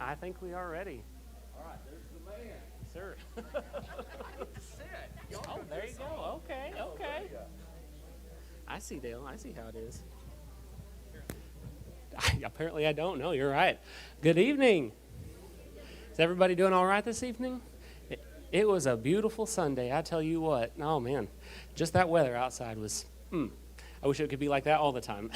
I think we are ready. All right, there's the man. Sir. Sit. Oh, there you go. Okay, okay. I see, Dale. I see how it is. Apparently I don't know. You're right. Good evening. Is everybody doing all right this evening? It was a beautiful Sunday. I tell you what. Oh, man. Just that weather outside was, I wish it could be like that all the time.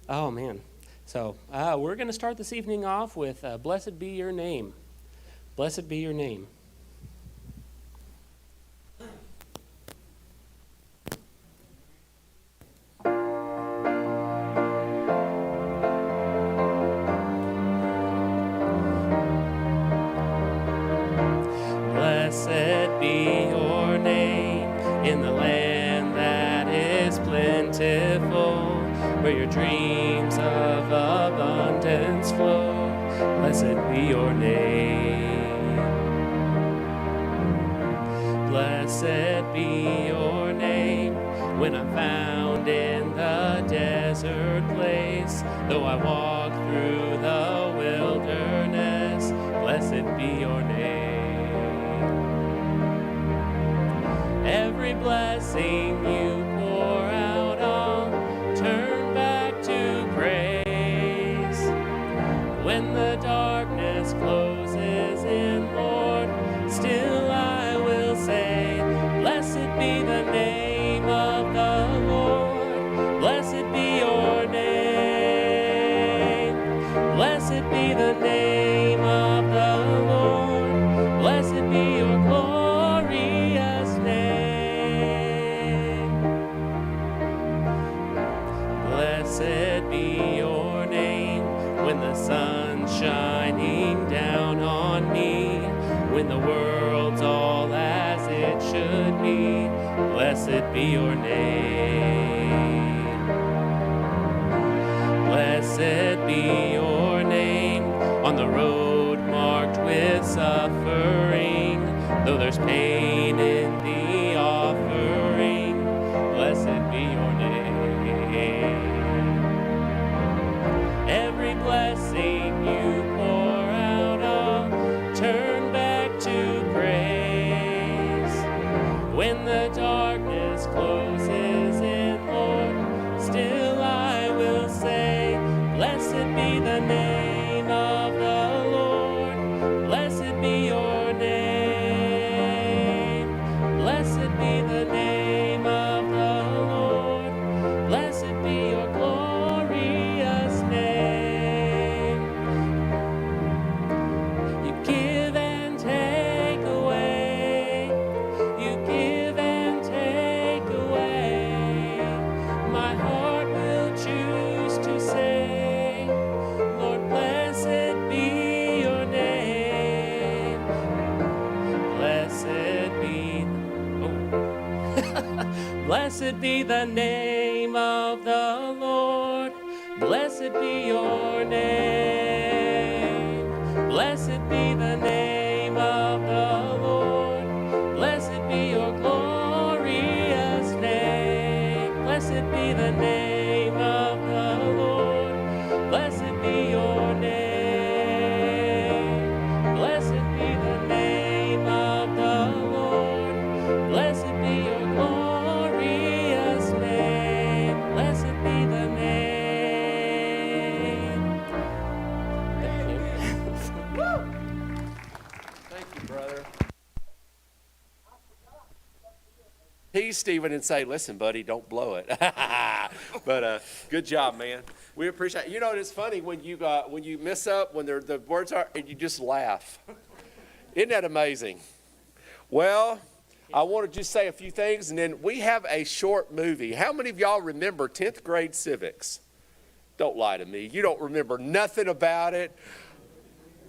Oh, man. So we're going to start this evening off with Blessed Be Your Name. Blessed be your name. Blessed be your name in the land that is plentiful, where your dreams of abundance flow. Blessed be your name. Blessed be your name when I'm found in the desert place, though I walk through the wilderness. Blessed be your name. Every blessing you pour out, I'll turn back to praise. When the darkness closes in, Lord, still I will say, blessed be the name of the Lord. Blessed be your name. Blessed be the name of the Lord. Blessed be your glorious name. Blessed be your name when the sun's shining down on me, when the world's all as it should be. Blessed be your name. Blessed be your name on the road marked with suffering, though there's pain in the offering. Blessed be your name. Every blessing you pour out, I'll turn back to praise. When the darkness closes in, Lord, still I will say, blessed be the name of the Lord. Blessed be your name. Blessed be the name of the Lord. Blessed be your glorious name. You give and take away. You give and take away. My heart will choose to say, Lord, blessed be your name. Blessed be, blessed be the name of the Lord. Blessed be your name. Blessed be the name of the Lord. Blessed be your glorious name. Blessed be the name of the Lord. Blessed be your name. Blessed be the name of the Lord. Blessed be your glorious name. Blessed be the name. Thank you, brother. Tease Stephen and say, listen, buddy, don't blow it. But good job, man. We appreciate it. You know, it's funny when you mess up, when the words are, and you just laugh. Isn't that amazing? Well, I want to just say a few things, and then we have a short movie. How many of y'all remember 10th grade civics? Don't lie to me. You don't remember nothing about it.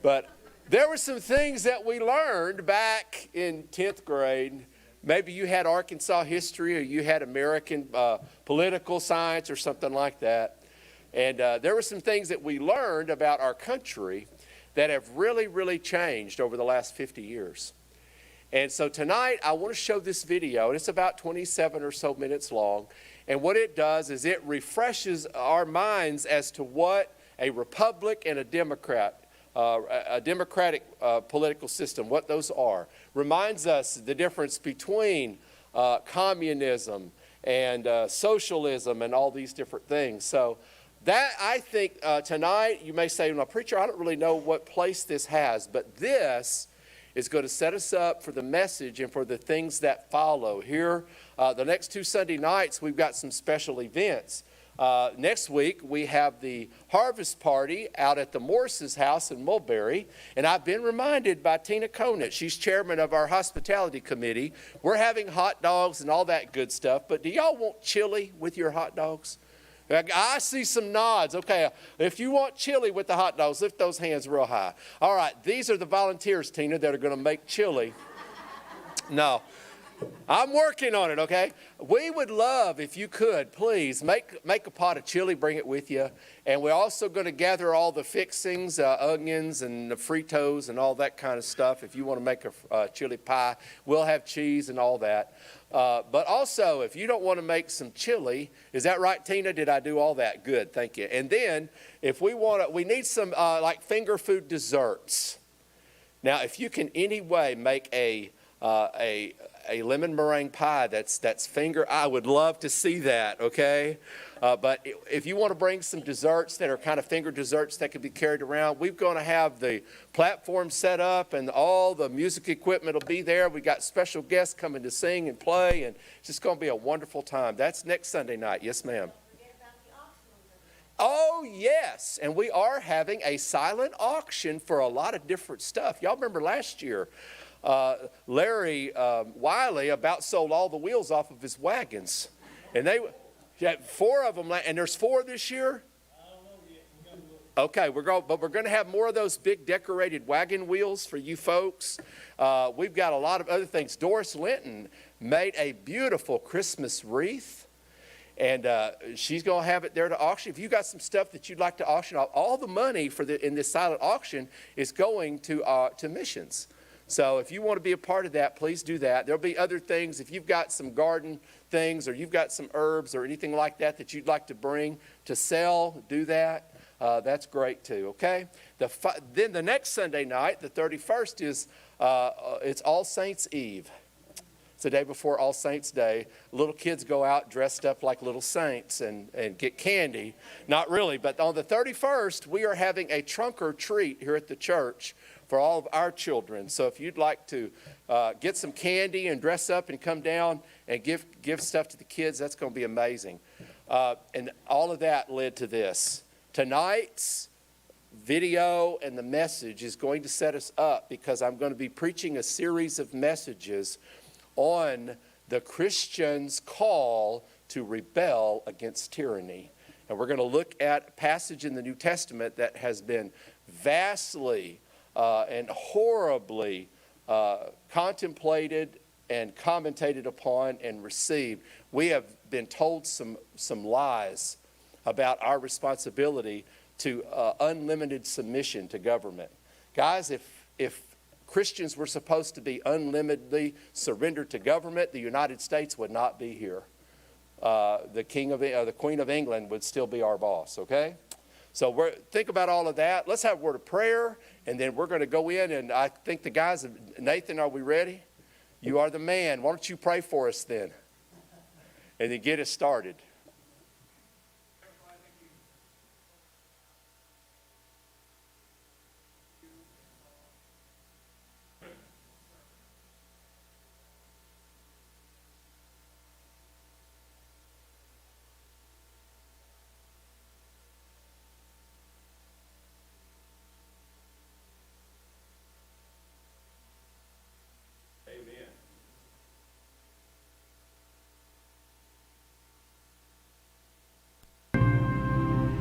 But there were some things that we learned back in 10th grade. Maybe you had Arkansas history, or you had American political science or something like that. And there were some things that we learned about our country that have really, really changed over the last 50 years. And so tonight I want to show this video, and it's about 27 or so minutes long. And what it does is it refreshes our minds as to what a republic and a democrat. A democratic political system, what those are. Reminds us the difference between communism and socialism and all these different things. So that, I think, tonight, you may say, well, preacher, I don't really know what place this has, but this is going to set us up for the message and for the things that follow. Here, the next 2 Sunday nights, we've got some special events. Next week, we have the harvest party out at the Morse's house in Mulberry. And I've been reminded by Tina Conant, she's chairman of our hospitality committee. We're having hot dogs and all that good stuff. But do y'all want chili with your hot dogs? I see some nods. Okay, if you want chili with the hot dogs, lift those hands real high. All right, these are the volunteers, Tina, that are going to make chili. No. I'm working on it, okay? We would love, if you could, please, make a pot of chili, bring it with you. And we're also going to gather all the fixings, onions and the Fritos and all that kind of stuff. If you want to make a chili pie, we'll have cheese and all that. But also, if you don't want to make some chili, is that right, Tina? Did I do all that? Good, thank you. And then, if we want to, we need some like finger food desserts. Now, if you can anyway make a lemon meringue pie that's finger, I would love to see that, okay? But if you want to bring some desserts that are kind of finger desserts that can be carried around, we're going to have the platform set up and all the music equipment will be there. We got special guests coming to sing and play, and it's just going to be a wonderful time. That's next Sunday night. Yes, ma'am. Oh, yes, and we are having a silent auction for a lot of different stuff. Y'all remember last year, Larry Wiley about sold all the wheels off of his wagons. And they had 4 of them, and there's 4 this year? Okay, we're going to have more of those big decorated wagon wheels for you folks. We've got a lot of other things. Doris Linton made a beautiful Christmas wreath. And she's going to have it there to auction. If you got some stuff that you'd like to auction off, all the money in this silent auction is going to missions. So if you want to be a part of that, please do that. There'll be other things. If you've got some garden things or you've got some herbs or anything like that that you'd like to bring to sell, do that. That's great too, okay? Then the next Sunday night, the 31st, is it's All Saints Eve. It's the day before All Saints Day. Little kids go out dressed up like little saints and get candy. Not really, but on the 31st, we are having a trunk or treat here at the church for all of our children. So if you'd like to get some candy and dress up and come down and give stuff to the kids, that's going to be amazing. And all of that led to this. Tonight's video and the message is going to set us up because I'm going to be preaching a series of messages on the Christian's call to rebel against tyranny. And we're going to look at a passage in the New Testament that has been vastly and horribly contemplated and commentated upon and received. We have been told some lies about our responsibility to unlimited submission to government. Guys, if Christians were supposed to be unlimitedly surrendered to government, the United States would not be here. The Queen of England would still be our boss, okay? So think about all of that. Let's have a word of prayer, and then we're going to go in, and I think the guys, Nathan, are we ready? You are the man. Why don't you pray for us then? And then get us started.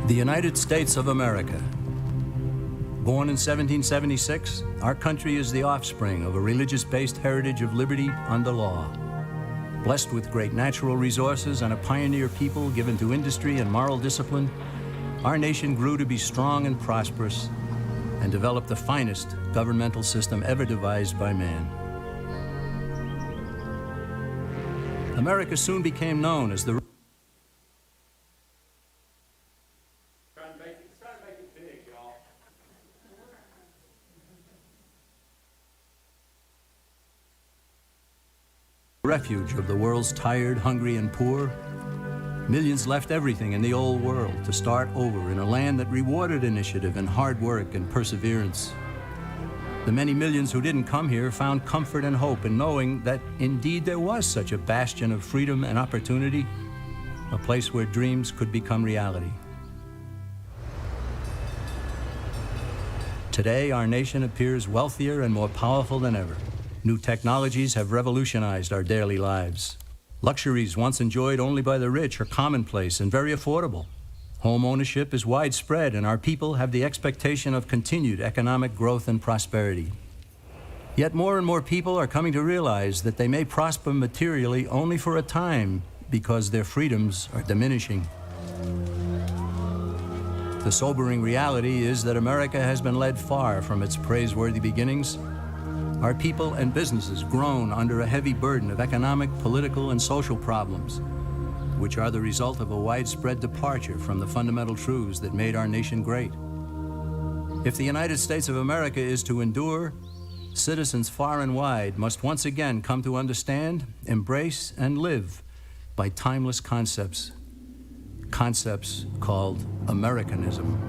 The United States of America. Born in 1776, our country is the offspring of a religious-based heritage of liberty under law. Blessed with great natural resources and a pioneer people given to industry and moral discipline, our nation grew to be strong and prosperous and developed the finest governmental system ever devised by man. America soon became known as the refuge of the world's tired, hungry, and poor, millions left everything in the old world to start over in a land that rewarded initiative and hard work and perseverance. The many millions who didn't come here found comfort and hope in knowing that indeed there was such a bastion of freedom and opportunity, a place where dreams could become reality. Today, our nation appears wealthier and more powerful than ever. New technologies have revolutionized our daily lives. Luxuries once enjoyed only by the rich are commonplace and very affordable. Home ownership is widespread, and our people have the expectation of continued economic growth and prosperity. Yet more and more people are coming to realize that they may prosper materially only for a time because their freedoms are diminishing. The sobering reality is that America has been led far from its praiseworthy beginnings. Our people and businesses groan under a heavy burden of economic, political, and social problems, which are the result of a widespread departure from the fundamental truths that made our nation great. If the United States of America is to endure, citizens far and wide must once again come to understand, embrace, and live by timeless concepts called Americanism.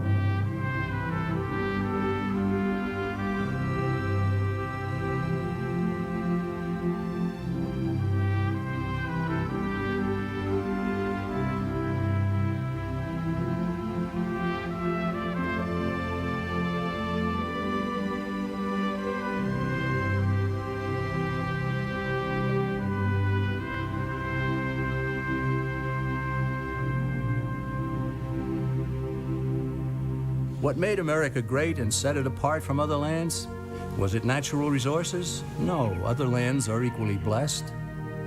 What made America great and set it apart from other lands? Was it natural resources? No, other lands are equally blessed.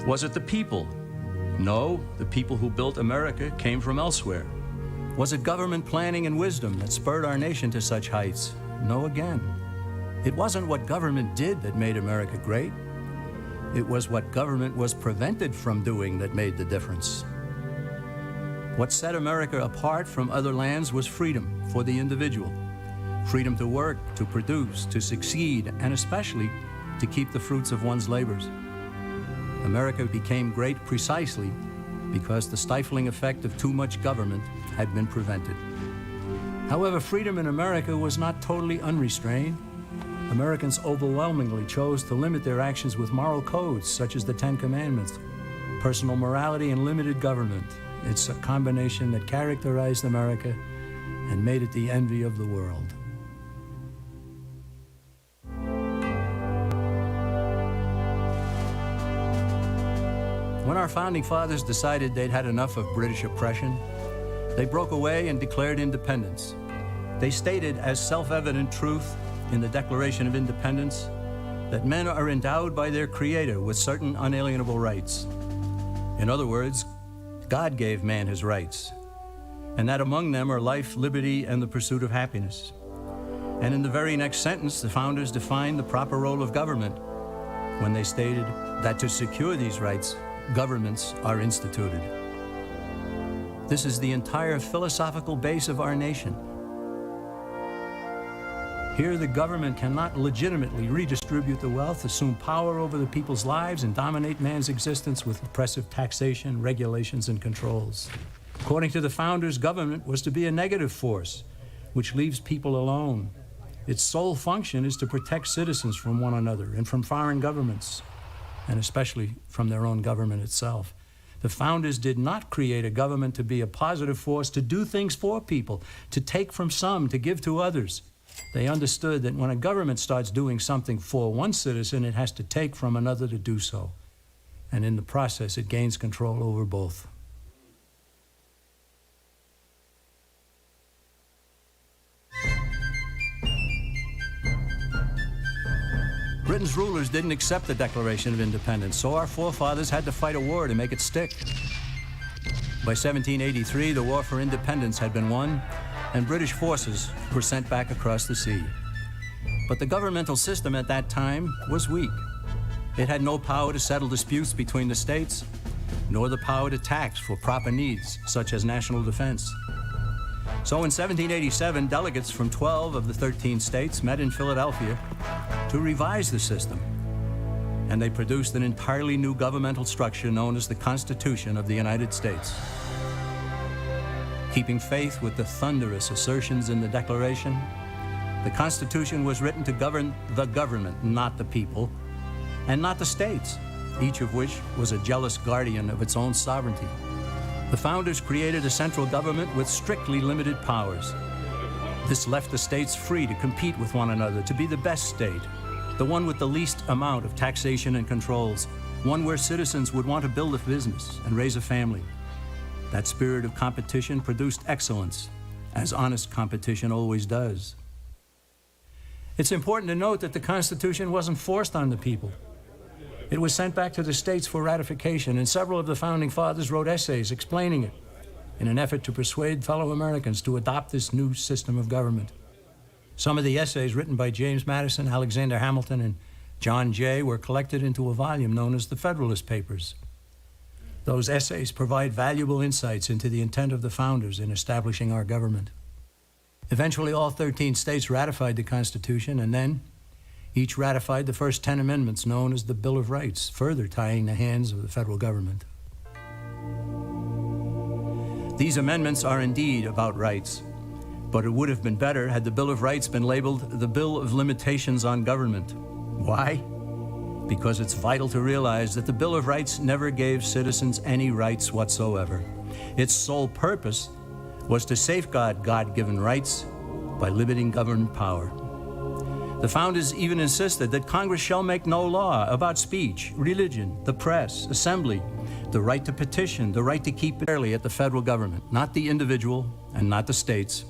Was it the people? No, the people who built America came from elsewhere. Was it government planning and wisdom that spurred our nation to such heights? No again. It wasn't what government did that made America great. It was what government was prevented from doing that made the difference. What set America apart from other lands was freedom for the individual. Freedom to work, to produce, to succeed, and especially to keep the fruits of one's labors. America became great precisely because the stifling effect of too much government had been prevented. However, freedom in America was not totally unrestrained. Americans overwhelmingly chose to limit their actions with moral codes such as the Ten Commandments, personal morality, and limited government. It's a combination that characterized America and made it the envy of the world. When our founding fathers decided they'd had enough of British oppression, they broke away and declared independence. They stated as self-evident truth in the Declaration of Independence that men are endowed by their Creator with certain unalienable rights. In other words, God gave man his rights, and that among them are life, liberty, and the pursuit of happiness. And in the very next sentence, the founders defined the proper role of government when they stated that to secure these rights, governments are instituted. This is the entire philosophical base of our nation. Here, the government cannot legitimately redistribute the wealth, assume power over the people's lives, and dominate man's existence with oppressive taxation, regulations, and controls. According to the founders, government was to be a negative force, which leaves people alone. Its sole function is to protect citizens from one another and from foreign governments, and especially from their own government itself. The founders did not create a government to be a positive force, to do things for people, to take from some, to give to others. They understood that when a government starts doing something for one citizen, it has to take from another to do so. And in the process, it gains control over both. Britain's rulers didn't accept the Declaration of Independence, so our forefathers had to fight a war to make it stick. By 1783, the war for independence had been won, and British forces were sent back across the sea. But the governmental system at that time was weak. It had no power to settle disputes between the states, nor the power to tax for proper needs, such as national defense. So in 1787, delegates from 12 of the 13 states met in Philadelphia to revise the system. and they produced an entirely new governmental structure known as the Constitution of the United States. Keeping faith with the thunderous assertions in the Declaration, the Constitution was written to govern the government, not the people, and not the states, each of which was a jealous guardian of its own sovereignty. The founders created a central government with strictly limited powers. This left the states free to compete with one another to be the best state, the one with the least amount of taxation and controls, one where citizens would want to build a business and raise a family. That spirit of competition produced excellence, as honest competition always does. It's important to note that the Constitution wasn't forced on the people. It was sent back to the states for ratification, and several of the Founding Fathers wrote essays explaining it in an effort to persuade fellow Americans to adopt this new system of government. Some of the essays written by James Madison, Alexander Hamilton, and John Jay were collected into a volume known as the Federalist Papers. Those essays provide valuable insights into the intent of the founders in establishing our government. Eventually, all 13 states ratified the Constitution, and then each ratified the first 10 amendments known as the Bill of Rights, further tying the hands of the federal government. These amendments are indeed about rights, but it would have been better had the Bill of Rights been labeled the Bill of Limitations on Government. Why? Because it's vital to realize that the Bill of Rights never gave citizens any rights whatsoever. Its sole purpose was to safeguard God-given rights by limiting government power. The founders even insisted that Congress shall make no law about speech, religion, the press, assembly, the right to petition, the right to keep fairly at the federal government, not the individual and not the states.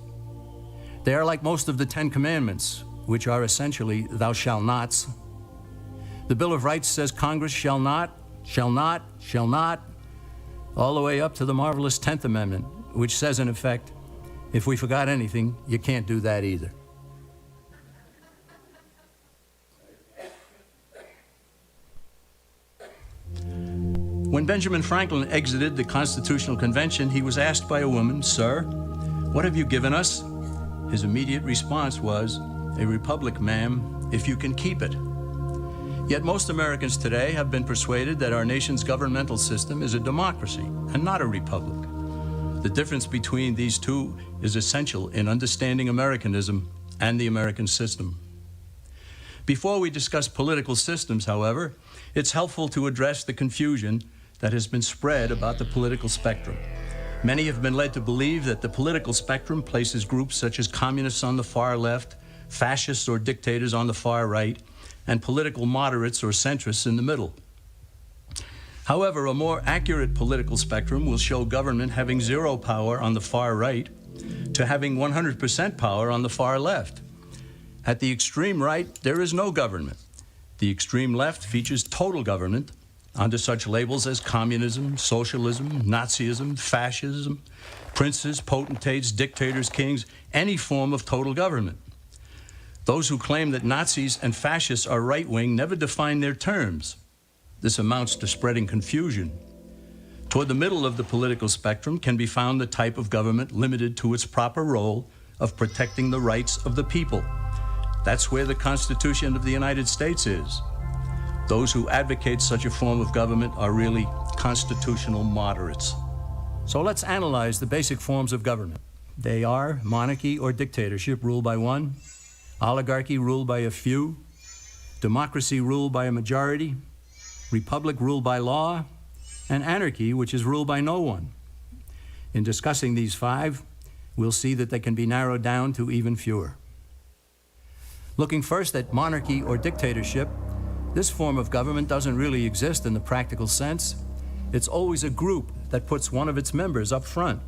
They are like most of the 10 Commandments, which are essentially thou shalt nots. The Bill of Rights says Congress shall not, all the way up to the marvelous 10th Amendment, which says in effect, if we forgot anything, you can't do that either. When Benjamin Franklin exited the Constitutional Convention, he was asked by a woman, "Sir, what have you given us?" His immediate response was, "A republic, ma'am, if you can keep it." Yet most Americans today have been persuaded that our nation's governmental system is a democracy and not a republic. The difference between these two is essential in understanding Americanism and the American system. Before we discuss political systems, however, it's helpful to address the confusion that has been spread about the political spectrum. Many have been led to believe that the political spectrum places groups such as communists on the far left, fascists or dictators on the far right, and political moderates or centrists in the middle. However, a more accurate political spectrum will show government having zero power on the far right to having 100% power on the far left. At the extreme right, there is no government. The extreme left features total government under such labels as communism, socialism, Nazism, fascism, princes, potentates, dictators, kings, any form of total government. Those who claim that Nazis and fascists are right-wing never define their terms. This amounts to spreading confusion. Toward the middle of the political spectrum can be found the type of government limited to its proper role of protecting the rights of the people. That's where the Constitution of the United States is. Those who advocate such a form of government are really constitutional moderates. So let's analyze the basic forms of government. They are monarchy or dictatorship ruled by one, oligarchy ruled by a few, democracy ruled by a majority, republic ruled by law, and anarchy, which is ruled by no one. In discussing these five, we'll see that they can be narrowed down to even fewer. Looking first at monarchy or dictatorship, this form of government doesn't really exist in the practical sense. It's always a group that puts one of its members up front.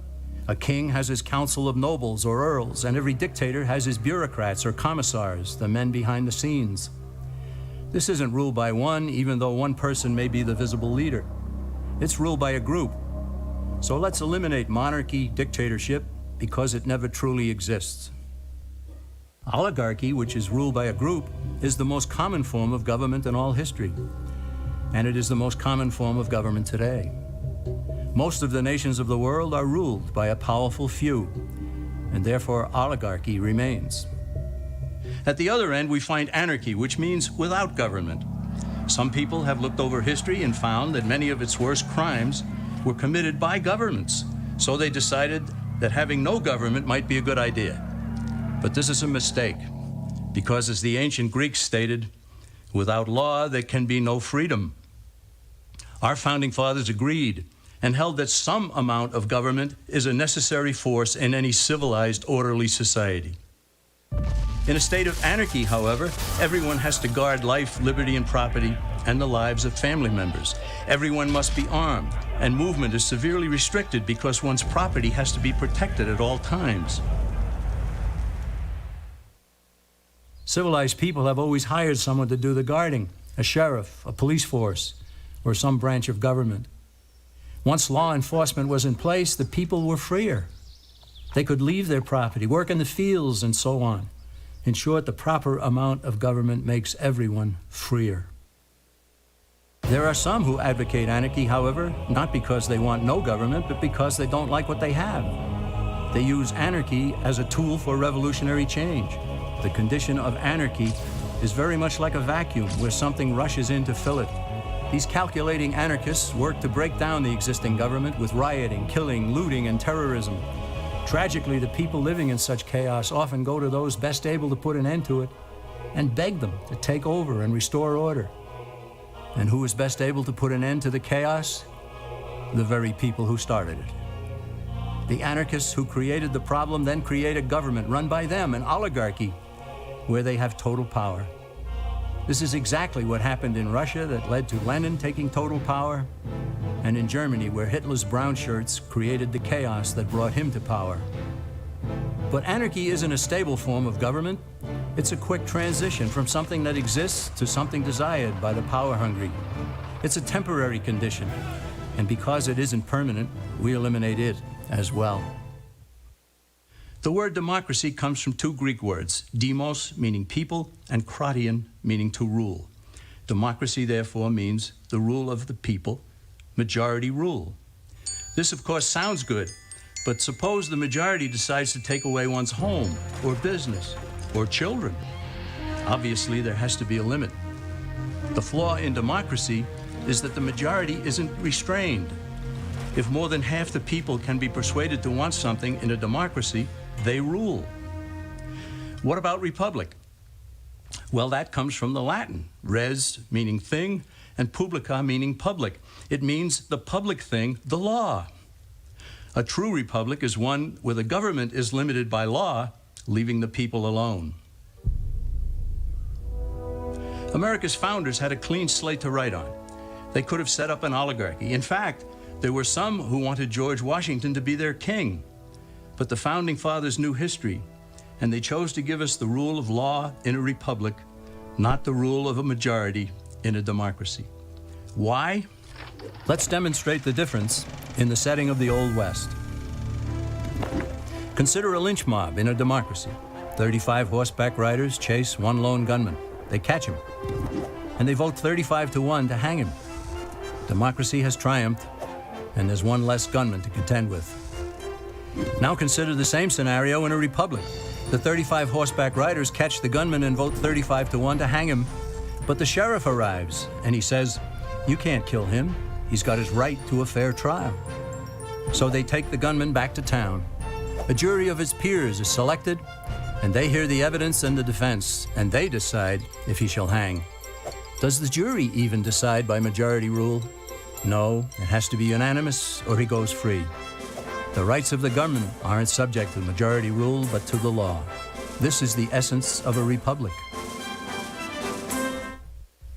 A king has his council of nobles or earls, and every dictator has his bureaucrats or commissars, the men behind the scenes. This isn't ruled by one, even though one person may be the visible leader. It's ruled by a group. So let's eliminate monarchy, dictatorship, because it never truly exists. Oligarchy, which is ruled by a group, is the most common form of government in all history, and it is the most common form of government today. Most of the nations of the world are ruled by a powerful few, and therefore oligarchy remains. At the other end, we find anarchy, which means without government. Some people have looked over history and found that many of its worst crimes were committed by governments. So they decided that having no government might be a good idea. But this is a mistake, because as the ancient Greeks stated, without law there can be no freedom. Our founding fathers agreed and held that some amount of government is a necessary force in any civilized, orderly society. In a state of anarchy, however, everyone has to guard life, liberty, and property, and the lives of family members. Everyone must be armed, and movement is severely restricted because one's property has to be protected at all times. Civilized people have always hired someone to do the guarding, a sheriff, a police force, or some branch of government. Once law enforcement was in place, the people were freer. They could leave their property, work in the fields, and so on. In short, the proper amount of government makes everyone freer. There are some who advocate anarchy, however, not because they want no government, but because they don't like what they have. They use anarchy as a tool for revolutionary change. The condition of anarchy is very much like a vacuum where something rushes in to fill it. These calculating anarchists work to break down the existing government with rioting, killing, looting, and terrorism. Tragically, the people living in such chaos often go to those best able to put an end to it and beg them to take over and restore order. And who is best able to put an end to the chaos? The very people who started it. The anarchists who created the problem then create a government run by them, an oligarchy, where they have total power. This is exactly what happened in Russia that led to Lenin taking total power, and in Germany, where Hitler's brown shirts created the chaos that brought him to power. But anarchy isn't a stable form of government. It's a quick transition from something that exists to something desired by the power-hungry. It's a temporary condition, and because it isn't permanent, we eliminate it as well. The word democracy comes from two Greek words, demos, meaning people, and kratein, meaning to rule. Democracy, therefore, means the rule of the people, majority rule. This, of course, sounds good, but suppose the majority decides to take away one's home, or business, or children. Obviously, there has to be a limit. The flaw in democracy is that the majority isn't restrained. If more than half the people can be persuaded to want something in a democracy, they rule. What about republic? Well, that comes from the Latin, res meaning thing, and publica meaning public. It means the public thing, the law. A true republic is one where the government is limited by law, leaving the people alone. America's founders had a clean slate to write on. They could have set up an oligarchy. In fact, there were some who wanted George Washington to be their king. But the founding fathers knew history, and they chose to give us the rule of law in a republic, not the rule of a majority in a democracy. Why? Let's demonstrate the difference in the setting of the Old West. Consider a lynch mob in a democracy. 35 horseback riders chase one lone gunman. They catch him, and they vote 35-1 to hang him. Democracy has triumphed, and there's one less gunman to contend with. Now consider the same scenario in a republic. The 35 horseback riders catch the gunman and vote 35-1 to hang him, but the sheriff arrives, and he says, "You can't kill him. He's got his right to a fair trial." So they take the gunman back to town. A jury of his peers is selected, and they hear the evidence and the defense, and they decide if he shall hang. Does the jury even decide by majority rule? No, it has to be unanimous or he goes free. The rights of the government aren't subject to majority rule, but to the law. This is the essence of a republic.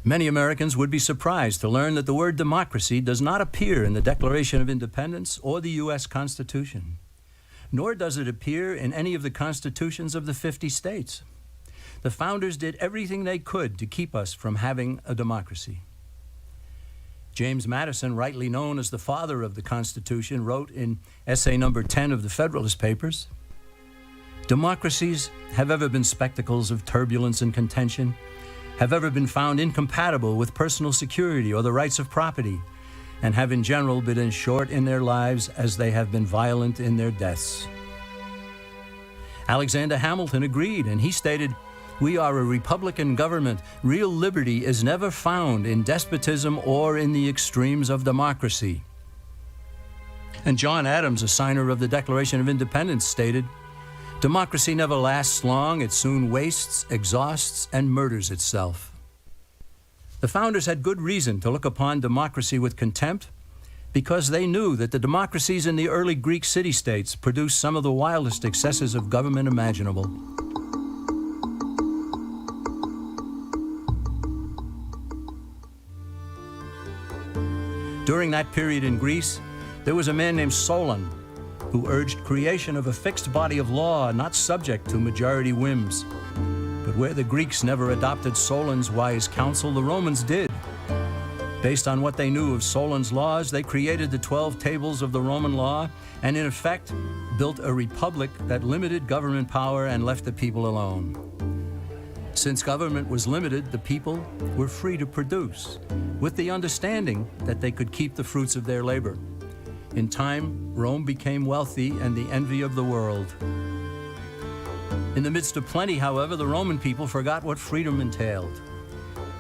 Many Americans would be surprised to learn that the word democracy does not appear in the Declaration of Independence or the U.S. Constitution, nor does it appear in any of the constitutions of the 50 states. The founders did everything they could to keep us from having a democracy. James Madison, rightly known as the father of the Constitution, wrote in essay number 10 of the Federalist Papers, "Democracies have ever been spectacles of turbulence and contention, have ever been found incompatible with personal security or the rights of property, and have in general been as short in their lives as they have been violent in their deaths." Alexander Hamilton agreed, and he stated, We are a republican government. Real liberty is never found in despotism or in the extremes of democracy. And John Adams, a signer of the Declaration of Independence, stated, "Democracy never lasts long. It soon wastes, exhausts, and murders itself." The founders had good reason to look upon democracy with contempt because they knew that the democracies in the early Greek city-states produced some of the wildest excesses of government imaginable. During that period in Greece, there was a man named Solon who urged creation of a fixed body of law not subject to majority whims. But where the Greeks never adopted Solon's wise counsel, the Romans did. Based on what they knew of Solon's laws, they created the 12 tables of the Roman law and, in effect, built a republic that limited government power and left the people alone. Since government was limited, the people were free to produce, with the understanding that they could keep the fruits of their labor. In time, Rome became wealthy and the envy of the world. In the midst of plenty, however, the Roman people forgot what freedom entailed.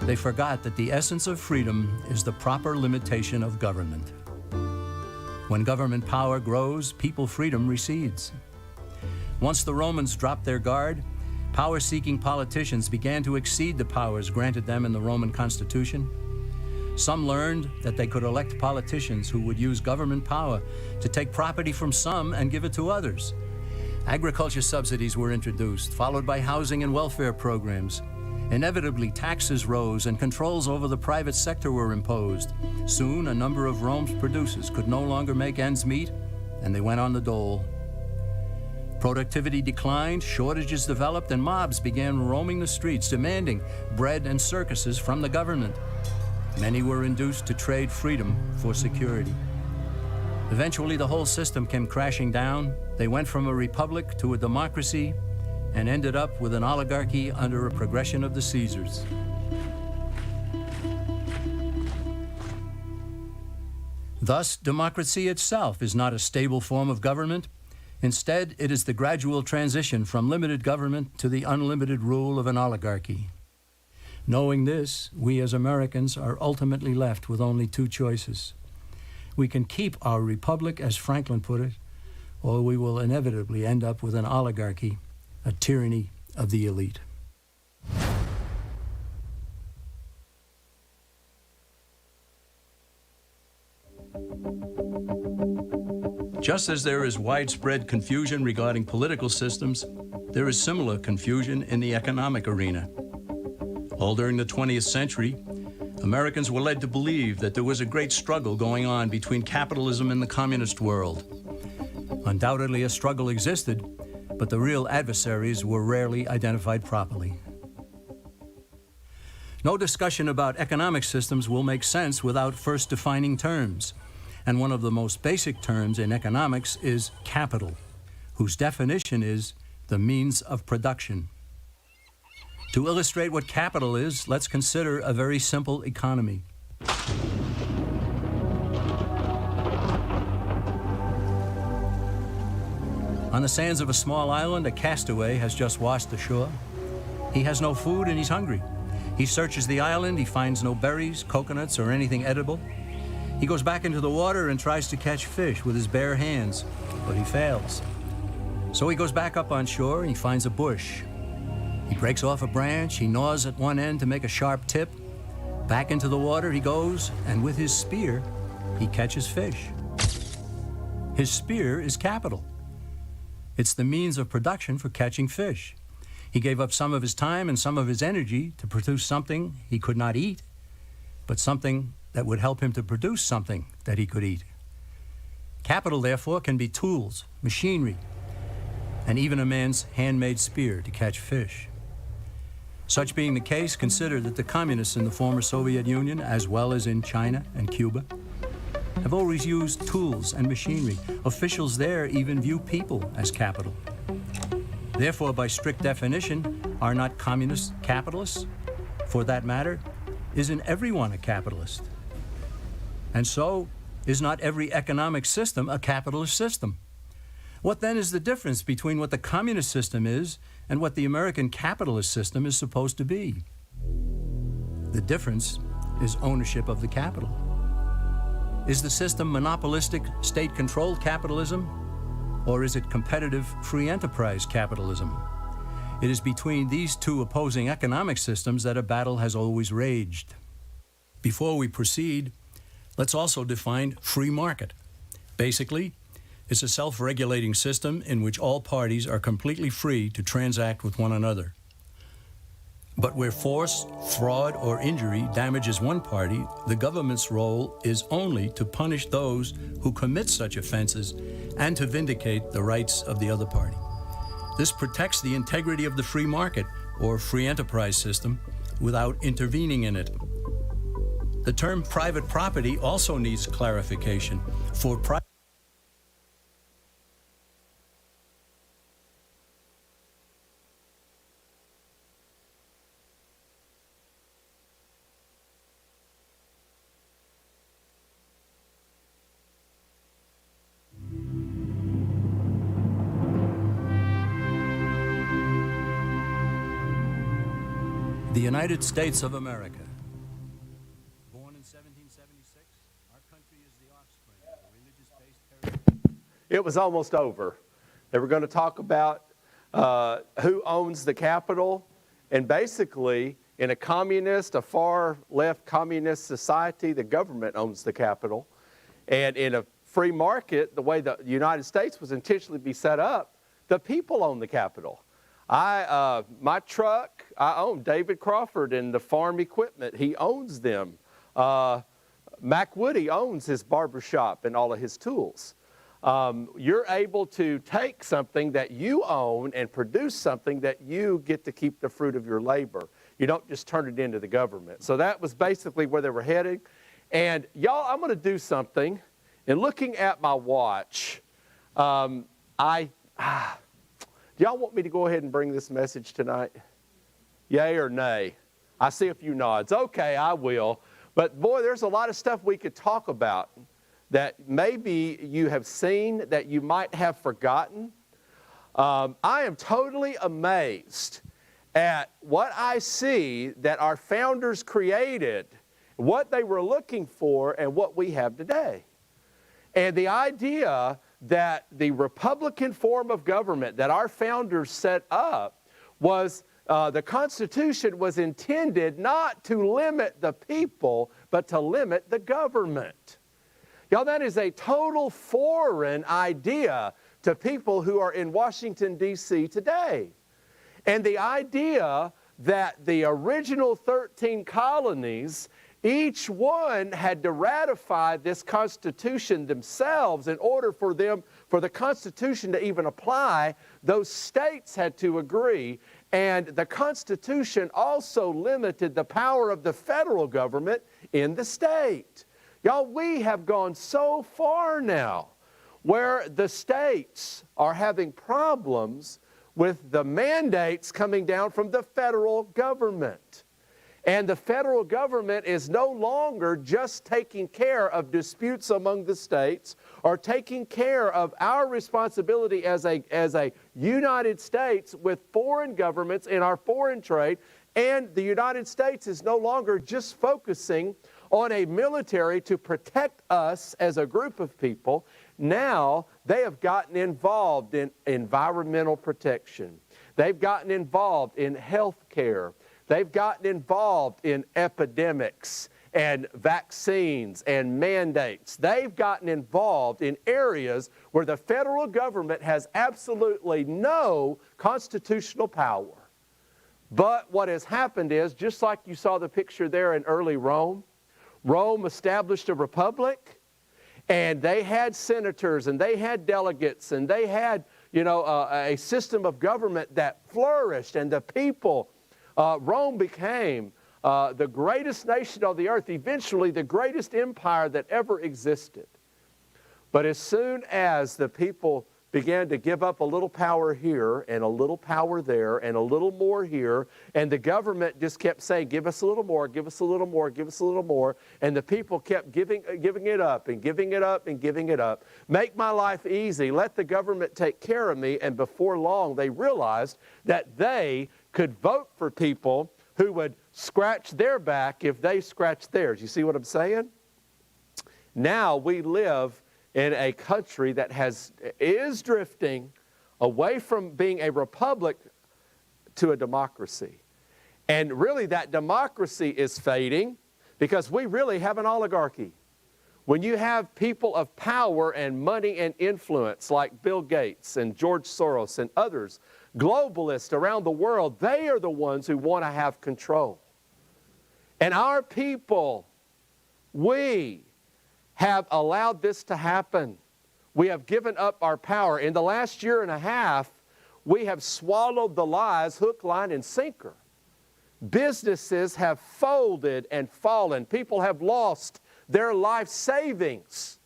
They forgot that the essence of freedom is the proper limitation of government. When government power grows, people freedom recedes. Once the Romans dropped their guard, power-seeking politicians began to exceed the powers granted them in the Roman Constitution. Some learned that they could elect politicians who would use government power to take property from some and give it to others. Agriculture subsidies were introduced, followed by housing and welfare programs. Inevitably, taxes rose and controls over the private sector were imposed. Soon, a number of Rome's producers could no longer make ends meet, and they went on the dole. Productivity declined, shortages developed, and mobs began roaming the streets, demanding bread and circuses from the government. Many were induced to trade freedom for security. Eventually, the whole system came crashing down. They went from a republic to a democracy and ended up with an oligarchy under a progression of the Caesars. Thus, democracy itself is not a stable form of government. Instead, it is the gradual transition from limited government to the unlimited rule of an oligarchy. Knowing this, we as Americans are ultimately left with only two choices. We can keep our republic, as Franklin put it, or we will inevitably end up with an oligarchy, a tyranny of the elite. Just as there is widespread confusion regarding political systems, there is similar confusion in the economic arena. All during the 20th century, Americans were led to believe that there was a great struggle going on between capitalism and the communist world. Undoubtedly, a struggle existed, but the real adversaries were rarely identified properly. No discussion about economic systems will make sense without first defining terms. And one of the most basic terms in economics is capital, whose definition is the means of production. To illustrate what capital is, let's consider a very simple economy. On the sands of a small island, a castaway has just washed ashore. He has no food and he's hungry. He searches the island, he finds no berries, coconuts, or anything edible. He goes back into the water and tries to catch fish with his bare hands, but he fails. So he goes back up on shore and he finds a bush. He breaks off a branch, he gnaws at one end to make a sharp tip. Back into the water he goes, and with his spear, he catches fish. His spear is capital. It's the means of production for catching fish. He gave up some of his time and some of his energy to produce something he could not eat, but something that would help him to produce something that he could eat. Capital, therefore, can be tools, machinery, and even a man's handmade spear to catch fish. Such being the case, consider that the communists in the former Soviet Union, as well as in China and Cuba, have always used tools and machinery. Officials there even view people as capital. Therefore, by strict definition, are not communists capitalists? For that matter, isn't everyone a capitalist? And so, is not every economic system a capitalist system? What then is the difference between what the communist system is and what the American capitalist system is supposed to be? The difference is ownership of the capital. Is the system monopolistic, state-controlled capitalism, or is it competitive, free enterprise capitalism? It is between these two opposing economic systems that a battle has always raged. Before we proceed, let's also define free market. Basically, it's a self-regulating system in which all parties are completely free to transact with one another. But where force, fraud, or injury damages one party, the government's role is only to punish those who commit such offenses and to vindicate the rights of the other party. This protects the integrity of the free market, or free enterprise system, without intervening in it. The term private property also needs clarification. For the United States of America. Born in 1776, our country is the offspring of a religious-based heritage. It was almost over. They were going to talk about who owns the capital, and basically, in a communist, a far-left communist society, the government owns the capital. And in a free market, the way the United States was intentionally be set up, the people own the capital. My truck, I own David Crawford and the farm equipment. He owns them. Mac Woody owns his barbershop and all of his tools. You're able to take something that you own and produce something that you get to keep the fruit of your labor. You don't just turn it into the government. So that was basically where they were heading. And y'all, I'm going to do something. And looking at my watch, do y'all want me to go ahead and bring this message tonight? Yay or nay? I see a few nods. Okay, I will. But boy, there's a lot of stuff we could talk about that maybe you have seen that you might have forgotten. I am totally amazed at what I see that our founders created, what they were looking for, and what we have today. And the idea that the Republican form of government that our founders set up was, the Constitution was intended not to limit the people, but to limit the government. Y'all, that is a total foreign idea to people who are in Washington, D.C. today. And the idea that the original 13 colonies, each one had to ratify this Constitution themselves in order for the Constitution to even apply. Those states had to agree. And the Constitution also limited the power of the federal government in the state. Y'all, we have gone so far now where the states are having problems with the mandates coming down from the federal government. And the federal government is no longer just taking care of disputes among the states or taking care of our responsibility as a United States with foreign governments in our foreign trade. And the United States is no longer just focusing on a military to protect us as a group of people. Now they have gotten involved in environmental protection. They've gotten involved in health care. They've gotten involved in epidemics and vaccines and mandates. They've gotten involved in areas where the federal government has absolutely no constitutional power. But what has happened is, just like you saw the picture there in early Rome, Rome established a republic, and they had senators, and they had delegates, and they had, a system of government that flourished, and the people, Rome became the greatest nation on the earth, eventually the greatest empire that ever existed. But as soon as the people began to give up a little power here and a little power there and a little more here. And the government just kept saying, give us a little more, give us a little more, give us a little more. And the people kept giving it up and giving it up and giving it up. Make my life easy. Let the government take care of me. And before long, they realized that they could vote for people who would scratch their back if they scratched theirs. You see what I'm saying? Now we live in a country that is drifting away from being a republic to a democracy. And really that democracy is fading because we really have an oligarchy. When you have people of power and money and influence like Bill Gates and George Soros and others, globalists around the world, they are the ones who want to have control. And our people, we have allowed this to happen. We have given up our power. In the last year and a half, we have swallowed the lies hook, line, and sinker. Businesses have folded and fallen. People have lost their life savings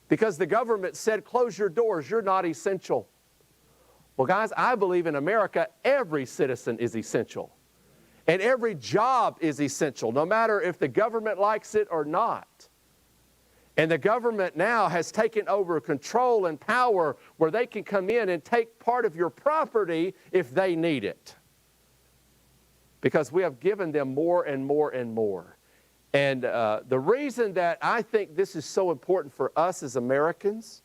because the government said, close your doors, you're not essential. Well, guys, I believe in America, every citizen is essential. And every job is essential, no matter if the government likes it or not. And the government now has taken over control and power where they can come in and take part of your property if they need it. Because we have given them more and more and more. And the reason that I think this is so important for us as Americans,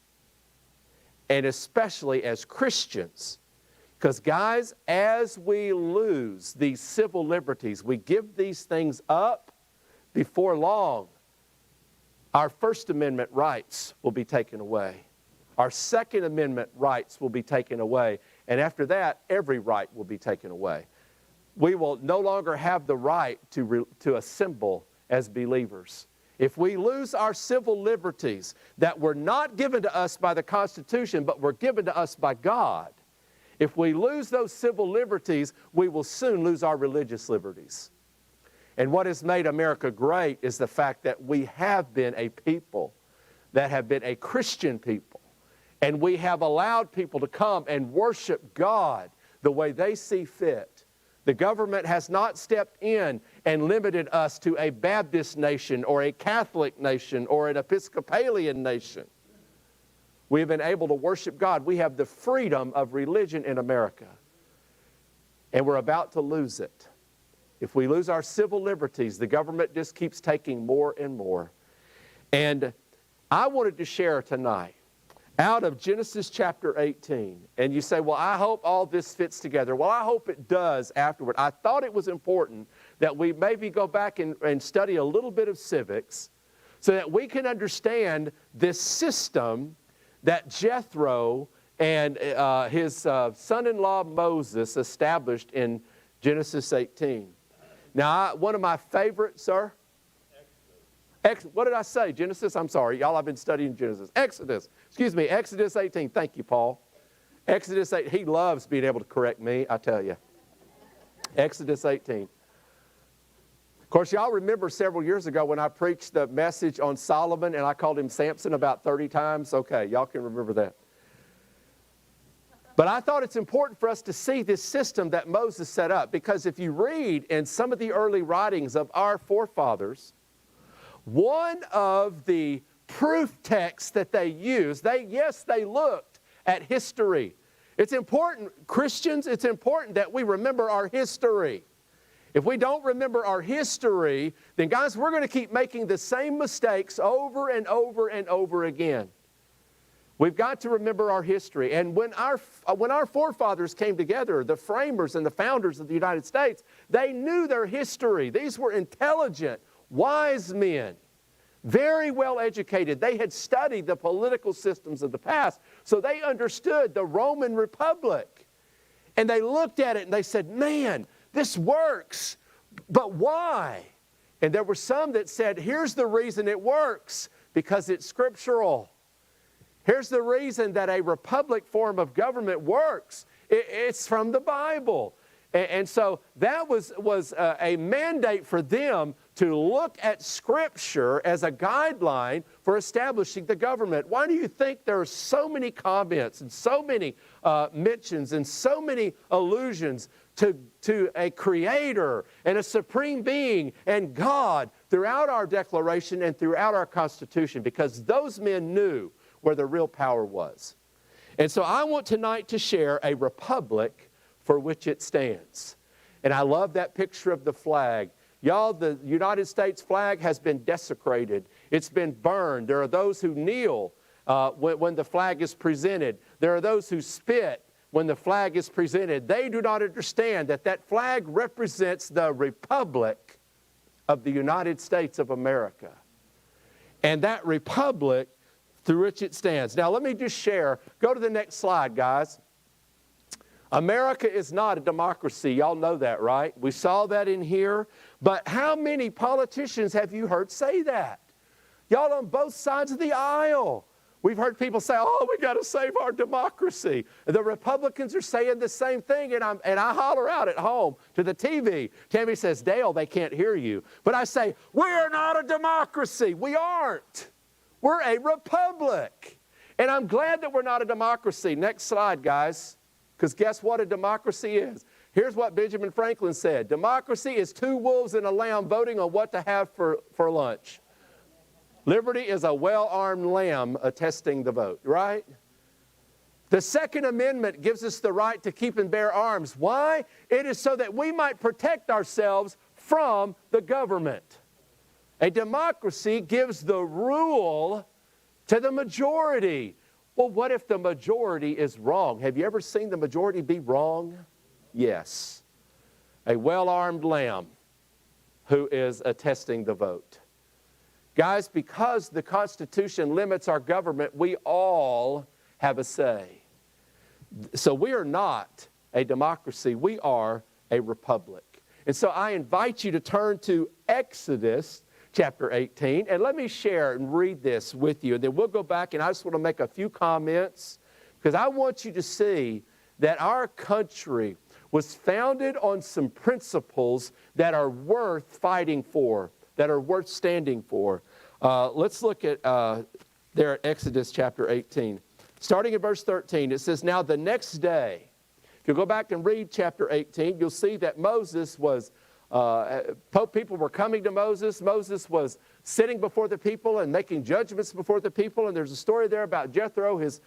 and especially as Christians, because guys, as we lose these civil liberties, we give these things up, before long, our First Amendment rights will be taken away. Our Second Amendment rights will be taken away. And after that, every right will be taken away. We will no longer have the right to assemble as believers. If we lose our civil liberties that were not given to us by the Constitution, but were given to us by God, if we lose those civil liberties, we will soon lose our religious liberties. And what has made America great is the fact that we have been a people that have been a Christian people. And we have allowed people to come and worship God the way they see fit. The government has not stepped in and limited us to a Baptist nation or a Catholic nation or an Episcopalian nation. We have been able to worship God. We have the freedom of religion in America. And we're about to lose it. If we lose our civil liberties, the government just keeps taking more and more. And I wanted to share tonight out of Genesis chapter 18. And you say, well, I hope all this fits together. Well, I hope it does afterward. I thought it was important that we maybe go back and study a little bit of civics so that we can understand this system that Jethro and his son-in-law Moses established in Genesis 18. Now, one of my favorite, sir? What did I say? Genesis? I'm sorry. Y'all, I've been studying Genesis. Exodus. Excuse me, Exodus 18. Thank you, Paul. Exodus 8. He loves being able to correct me, I tell you. Exodus 18. Of course, y'all remember several years ago when I preached the message on Solomon and I called him Samson about 30 times? Okay, y'all can remember that. But I thought it's important for us to see this system that Moses set up, because if you read in some of the early writings of our forefathers, one of the proof texts that they used, they looked at history. It's important, Christians, it's important that we remember our history. If we don't remember our history, then guys, we're going to keep making the same mistakes over and over and over again. We've got to remember our history. And when our forefathers came together, the framers and the founders of the United States, they knew their history. These were intelligent, wise men, very well educated. They had studied the political systems of the past, so they understood the Roman Republic. And they looked at it and they said, man, this works, but why? And there were some that said, here's the reason it works, because it's scriptural. Here's the reason that a republic form of government works. It's from the Bible. And so that was a mandate for them to look at Scripture as a guideline for establishing the government. Why do you think there are so many comments and so many mentions and so many allusions to a creator and a supreme being and God throughout our Declaration and throughout our Constitution? Because those men knew where the real power was. And so I want tonight to share a republic for which it stands. And I love that picture of the flag. Y'all, the United States flag has been desecrated. It's been burned. There are those who kneel when the flag is presented. There are those who spit when the flag is presented. They do not understand that that flag represents the Republic of the United States of America. And that republic through which it stands. Now let me just share. Go to the next slide, guys. America is not a democracy. Y'all know that, right? We saw that in here. But how many politicians have you heard say that? Y'all on both sides of the aisle. We've heard people say, oh, we got to save our democracy. The Republicans are saying the same thing, and I holler out at home to the TV. Tammy says, Dale, they can't hear you. But I say, we're not a democracy. We aren't. We're a republic. And I'm glad that we're not a democracy. Next slide, guys. Because guess what a democracy is? Here's what Benjamin Franklin said. Democracy is two wolves and a lamb voting on what to have for lunch. Liberty is a well-armed lamb attesting the vote, right? The Second Amendment gives us the right to keep and bear arms. Why? It is so that we might protect ourselves from the government. A democracy gives the rule to the majority. Well, what if the majority is wrong? Have you ever seen the majority be wrong? Yes. A well-armed lamb who is attesting the vote. Guys, because the Constitution limits our government, we all have a say. So we are not a democracy. We are a republic. And so I invite you to turn to Exodus chapter 18, and let me share and read this with you, and then we'll go back, and I just want to make a few comments, because I want you to see that our country was founded on some principles that are worth fighting for, that are worth standing for. Let's look at there at Exodus chapter 18. Starting at verse 13, it says, now the next day, if you go back and read chapter 18, you'll see that Moses was people were coming to Moses. Moses was sitting before the people and making judgments before the people. And there's a story there about Jethro, his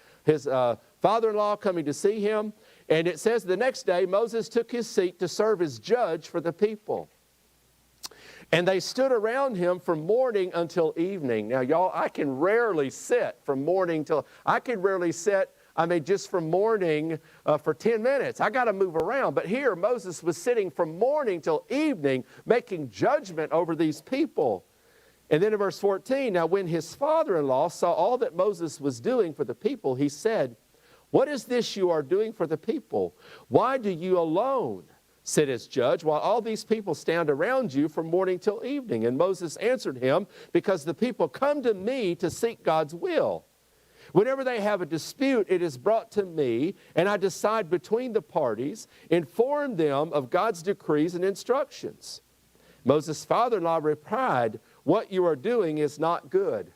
father-in-law, coming to see him. And it says the next day Moses took his seat to serve as judge for the people. And they stood around him from morning until evening. Now, y'all, I can rarely sit from morning till, just from morning for 10 minutes. I got to move around. But here, Moses was sitting from morning till evening, making judgment over these people. And then in verse 14, now when his father-in-law saw all that Moses was doing for the people, he said, what is this you are doing for the people? Why do you alone sit as judge while all these people stand around you from morning till evening? And Moses answered him, because the people come to me to seek God's will. Whenever they have a dispute, it is brought to me, and I decide between the parties, inform them of God's decrees and instructions. Moses' father-in-law replied, what you are doing is not good.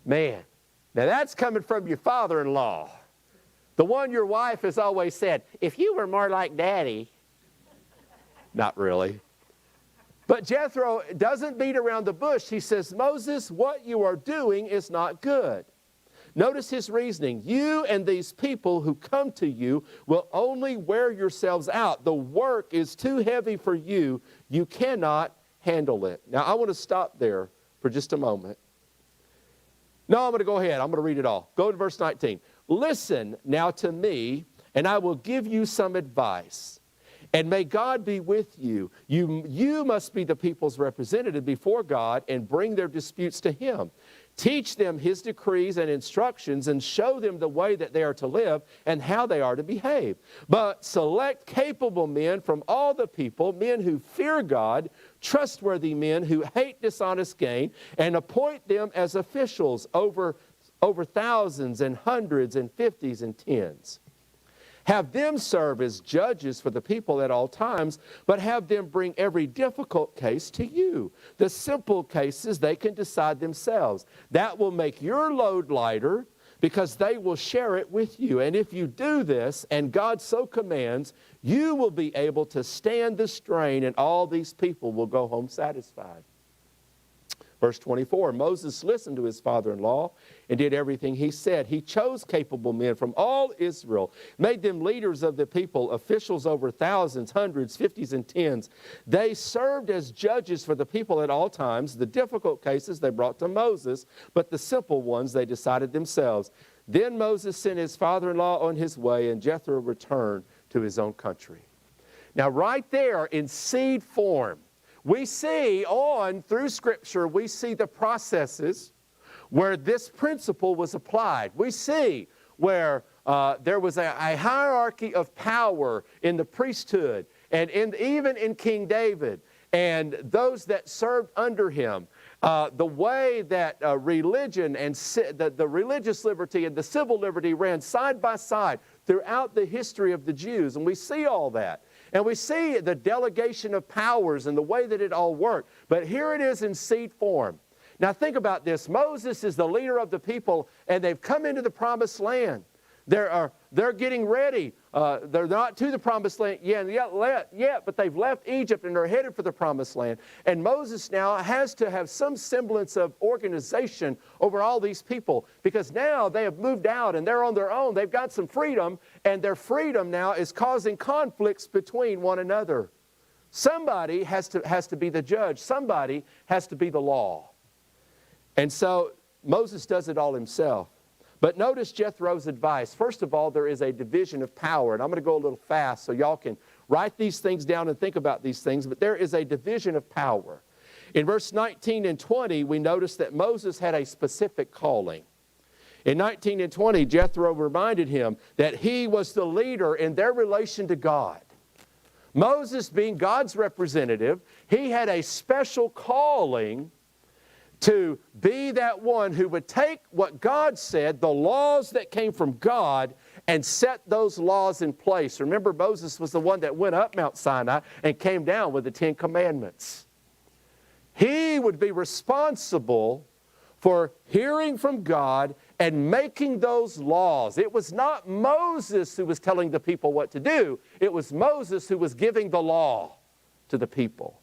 Man, now that's coming from your father-in-law. The one your wife has always said, if you were more like Daddy. Not really. But Jethro doesn't beat around the bush. He says, Moses, what you are doing is not good. Notice his reasoning. You and these people who come to you will only wear yourselves out. The work is too heavy for you. You cannot handle it. Now, I want to stop there for just a moment. No, I'm going to go ahead. I'm going to read it all. Go to verse 19. Listen now to me, and I will give you some advice. And may God be with you. You must be the people's representative before God and bring their disputes to him. Teach them his decrees and instructions and show them the way that they are to live and how they are to behave. But select capable men from all the people, men who fear God, trustworthy men who hate dishonest gain, and appoint them as officials over thousands and hundreds and fifties and tens. Have them serve as judges for the people at all times, but have them bring every difficult case to you. The simple cases they can decide themselves. That will make your load lighter because they will share it with you. And if you do this, and God so commands, you will be able to stand the strain, and all these people will go home satisfied. Verse 24, Moses listened to his father-in-law and did everything he said. He chose capable men from all Israel, made them leaders of the people, officials over thousands, hundreds, fifties, and tens. They served as judges for the people at all times. The difficult cases they brought to Moses, but the simple ones they decided themselves. Then Moses sent his father-in-law on his way, and Jethro returned to his own country. Now right there in seed form, we see through Scripture, we see the processes where this principle was applied. We see where there was a hierarchy of power in the priesthood and even in King David and those that served under him. The way that religion and the religious liberty and the civil liberty ran side by side throughout the history of the Jews. And we see all that. And we see the delegation of powers and the way that it all worked. But here it is in seed form. Now think about this. Moses is the leader of the people, and they've come into the promised land. They're getting ready. They're not to the promised land yet, but they've left Egypt and they're headed for the promised land. And Moses now has to have some semblance of organization over all these people because now they have moved out and they're on their own. They've got some freedom, and their freedom now is causing conflicts between one another. Somebody has to be the judge. Somebody has to be the law. And so Moses does it all himself. But notice Jethro's advice. First of all, there is a division of power. And I'm going to go a little fast so y'all can write these things down and think about these things. But there is a division of power. In verse 19 and 20, we notice that Moses had a specific calling. In 19 and 20, Jethro reminded him that he was the leader in their relation to God. Moses, being God's representative, he had a special calling to be that one who would take what God said, the laws that came from God, and set those laws in place. Remember, Moses was the one that went up Mount Sinai and came down with the Ten Commandments. He would be responsible for hearing from God and making those laws. It was not Moses who was telling the people what to do. It was Moses who was giving the law to the people.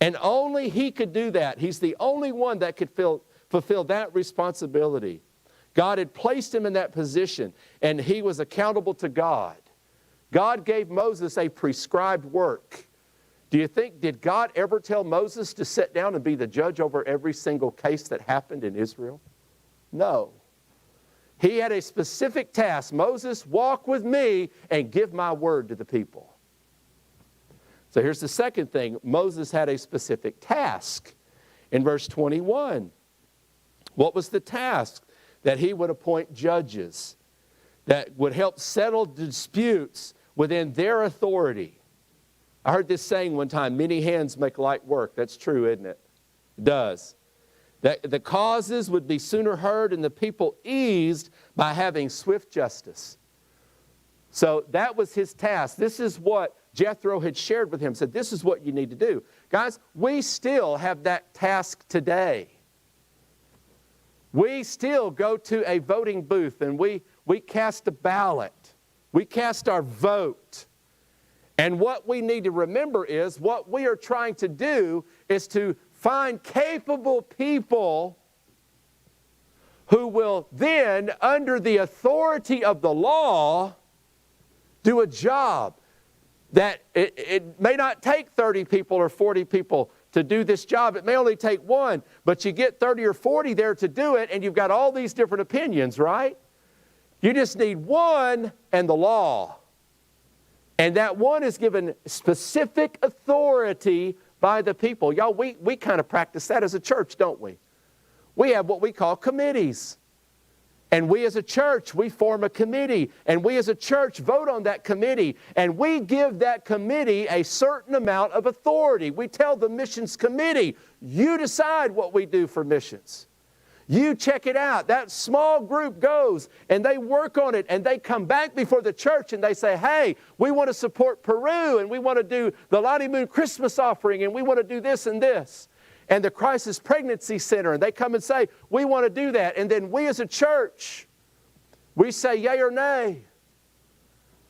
And only he could do that. He's the only one that could fulfill that responsibility. God had placed him in that position, and he was accountable to God. God gave Moses a prescribed work. Do you think, did God ever tell Moses to sit down and be the judge over every single case that happened in Israel? No. He had a specific task. Moses, walk with me and give my word to the people. So here's the second thing. Moses had a specific task. In verse 21, what was the task? That he would appoint judges that would help settle disputes within their authority. I heard this saying one time, many hands make light work. That's true, isn't it? It does. That the causes would be sooner heard and the people eased by having swift justice. So that was his task. This is what Jethro had shared with him, said, this is what you need to do. Guys, we still have that task today. We still go to a voting booth and we cast a ballot. We cast our vote. And what we need to remember is what we are trying to do is to find capable people who will then, under the authority of the law, do a job. That it may not take 30 people or 40 people to do this job. It may only take one, but you get 30 or 40 there to do it, and you've got all these different opinions, right? You just need one and the law. And that one is given specific authority by the people. Y'all, we kind of practice that as a church, don't we? We have what we call committees. And we as a church, we form a committee. And we as a church vote on that committee. And we give that committee a certain amount of authority. We tell the missions committee, you decide what we do for missions. You check it out. That small group goes and they work on it and they come back before the church and they say, hey, we want to support Peru and we want to do the Lottie Moon Christmas offering and we want to do this and this. And the Crisis Pregnancy Center, and they come and say, we want to do that. And then we as a church, we say yay or nay.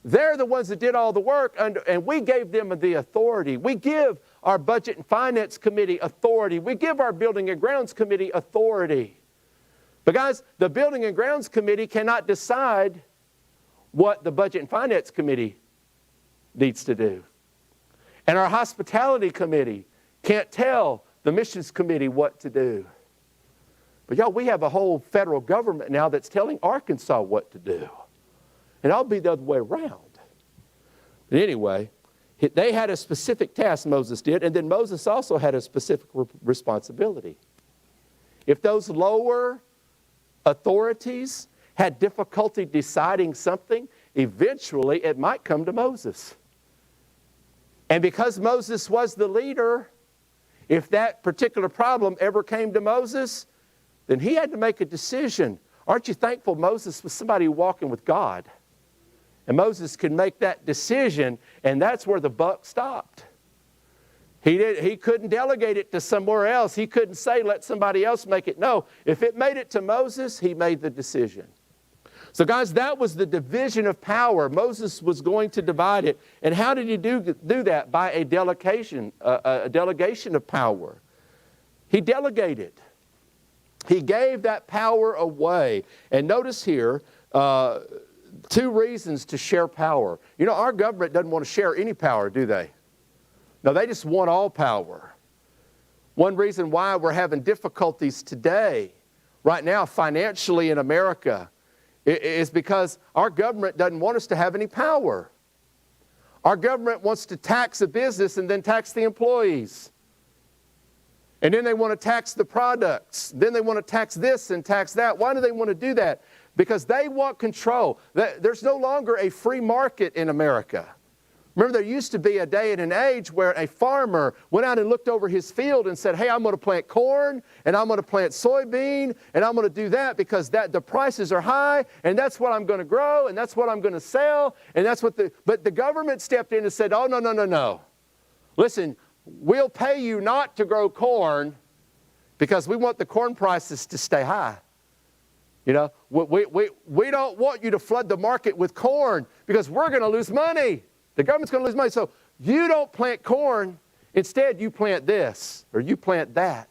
They're the ones that did all the work, and we gave them the authority. We give our Budget and Finance Committee authority. We give our Building and Grounds Committee authority. But guys, the Building and Grounds Committee cannot decide what the Budget and Finance Committee needs to do. And our Hospitality Committee can't tell the Missions Committee what to do. But y'all, we have a whole federal government now that's telling Arkansas what to do. And I'll be the other way around. But anyway, they had a specific task, Moses did, and then Moses also had a specific responsibility. If those lower authorities had difficulty deciding something, eventually it might come to Moses. And because Moses was the leader, if that particular problem ever came to Moses, then he had to make a decision. Aren't you thankful Moses was somebody walking with God? And Moses could make that decision, and that's where the buck stopped. He couldn't delegate it to somewhere else. He couldn't say, let somebody else make it. No, if it made it to Moses, he made the decision. So guys, that was the division of power. Moses was going to divide it. And how did he do that? By a delegation of power. He delegated. He gave that power away. And notice here, two reasons to share power. You know, our government doesn't want to share any power, do they? No, they just want all power. One reason why we're having difficulties today, right now, financially in America, is because our government doesn't want us to have any power. Our government wants to tax a business and then tax the employees. And then they want to tax the products. Then they want to tax this and tax that. Why do they want to do that? Because they want control. There's no longer a free market in America. Remember, there used to be a day and an age where a farmer went out and looked over his field and said, hey, I'm going to plant corn, and I'm going to plant soybean, and I'm going to do that because the prices are high, and that's what I'm going to grow, and that's what I'm going to sell, and that's what but the government stepped in and said, oh, no. Listen, we'll pay you not to grow corn because we want the corn prices to stay high. You know, we don't want you to flood the market with corn because we're going to lose money. The government's going to lose money. So you don't plant corn. Instead, you plant this or you plant that.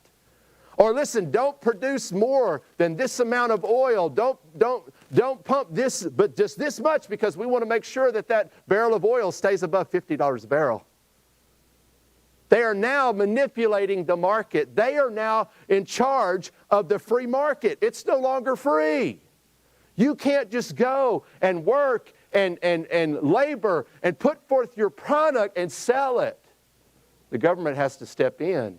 Or listen, don't produce more than this amount of oil. Don't pump this, but just this much because we want to make sure that barrel of oil stays above $50 a barrel. They are now manipulating the market. They are now in charge of the free market. It's no longer free. You can't just go and work and labor and put forth your product and sell it. The government has to step in.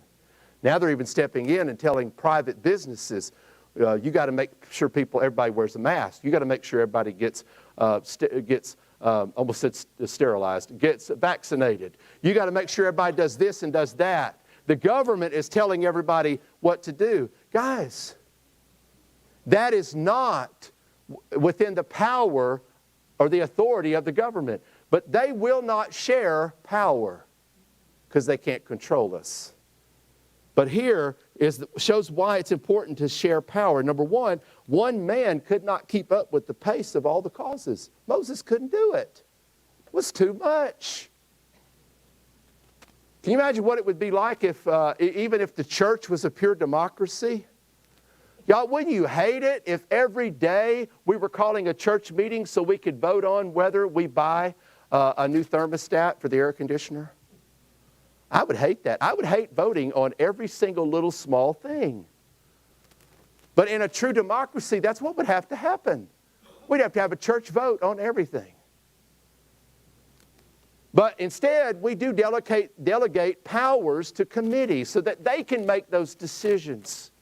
Now they're even stepping in and telling private businesses, you got to make sure everybody wears a mask. You got to make sure everybody gets almost said sterilized, gets vaccinated. You got to make sure everybody does this and does that. The government is telling everybody what to do. Guys, that is not within the power or the authority of the government. But they will not share power because they can't control us. But here shows why it's important to share power. Number one man could not keep up with the pace of all the causes. Moses couldn't do it. It was too much. Can you imagine what it would be like if, even if the church was a pure democracy? Y'all, wouldn't you hate it if every day we were calling a church meeting so we could vote on whether we buy a new thermostat for the air conditioner? I would hate that. I would hate voting on every single little small thing. But in a true democracy, that's what would have to happen. We'd have to have a church vote on everything. But instead, we do delegate powers to committees so that they can make those decisions.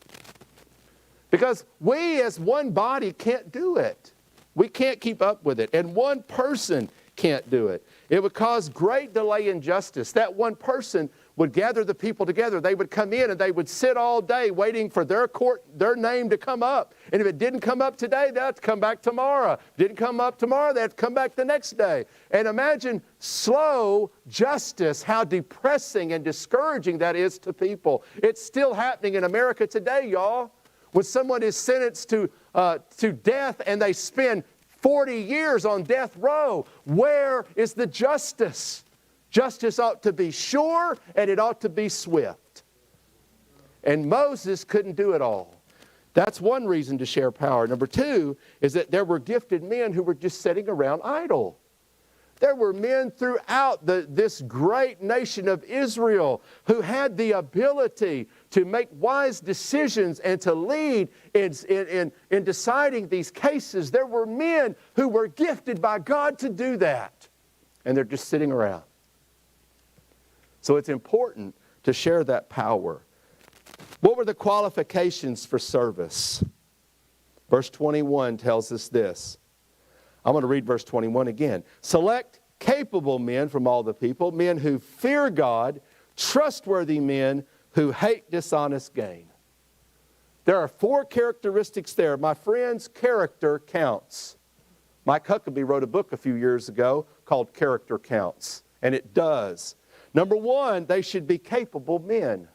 Because we as one body can't do it. We can't keep up with it. And one person can't do it. It would cause great delay in justice. That one person would gather the people together. They would come in and they would sit all day waiting for their name to come up. And if it didn't come up today, they'd have to come back tomorrow. If it didn't come up tomorrow, they'd have to come back the next day. And imagine slow justice, how depressing and discouraging that is to people. It's still happening in America today, y'all. When someone is sentenced to death and they spend 40 years on death row, where is the justice? Justice ought to be sure and it ought to be swift. And Moses couldn't do it all. That's one reason to share power. Number two is that there were gifted men who were just sitting around idle. There were men throughout this great nation of Israel who had the ability to make wise decisions and to lead in deciding these cases. There were men who were gifted by God to do that. And they're just sitting around. So it's important to share that power. What were the qualifications for service? Verse 21 tells us this. I'm going to read verse 21 again. Select capable men from all the people, men who fear God, trustworthy men who hate dishonest gain. There are 4 characteristics there. My friends, character counts. Mike Huckabee wrote a book a few years ago called Character Counts, and it does. Number 1, they should be capable men.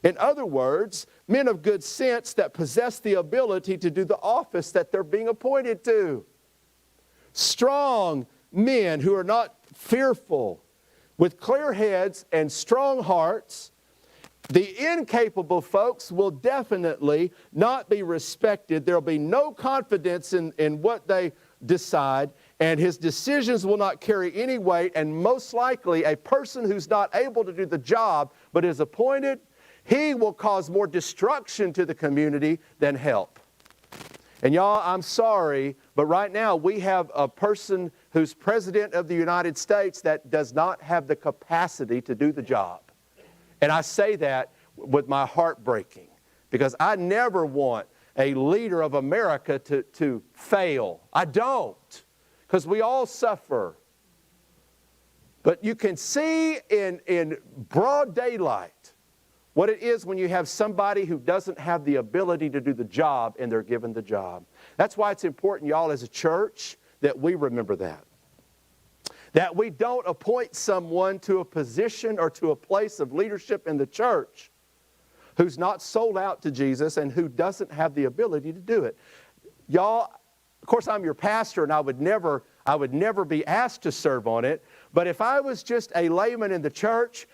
In other words, men of good sense that possess the ability to do the office that they're being appointed to. Strong men who are not fearful, with clear heads and strong hearts. The incapable folks will definitely not be respected. There will be no confidence in what they decide, and his decisions will not carry any weight, and most likely a person who's not able to do the job but is appointed, he will cause more destruction to the community than help. And y'all, I'm sorry, but right now we have a person who's president of the United States that does not have the capacity to do the job. And I say that with my heart breaking, because I never want a leader of America to fail. I don't, because we all suffer. But you can see in broad daylight what it is when you have somebody who doesn't have the ability to do the job and they're given the job. That's why it's important, y'all, as a church, that we remember that. That we don't appoint someone to a position or to a place of leadership in the church who's not sold out to Jesus and who doesn't have the ability to do it. Y'all, of course, I'm your pastor and I would never be asked to serve on it. But if I was just a layman in the church,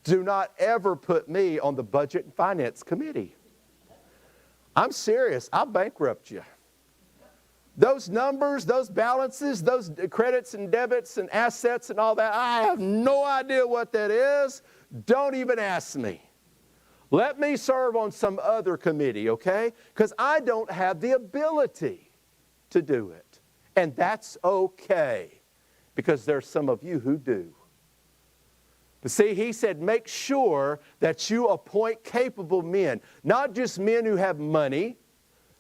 do not ever put me on the Budget and Finance Committee. I'm serious. I'll bankrupt you. Those numbers, those balances, those credits and debits and assets and all that, I have no idea what that is. Don't even ask me. Let me serve on some other committee, okay? Because I don't have the ability to do it. And that's okay, because there's some of you who do. But see, he said, make sure that you appoint capable men, not just men who have money,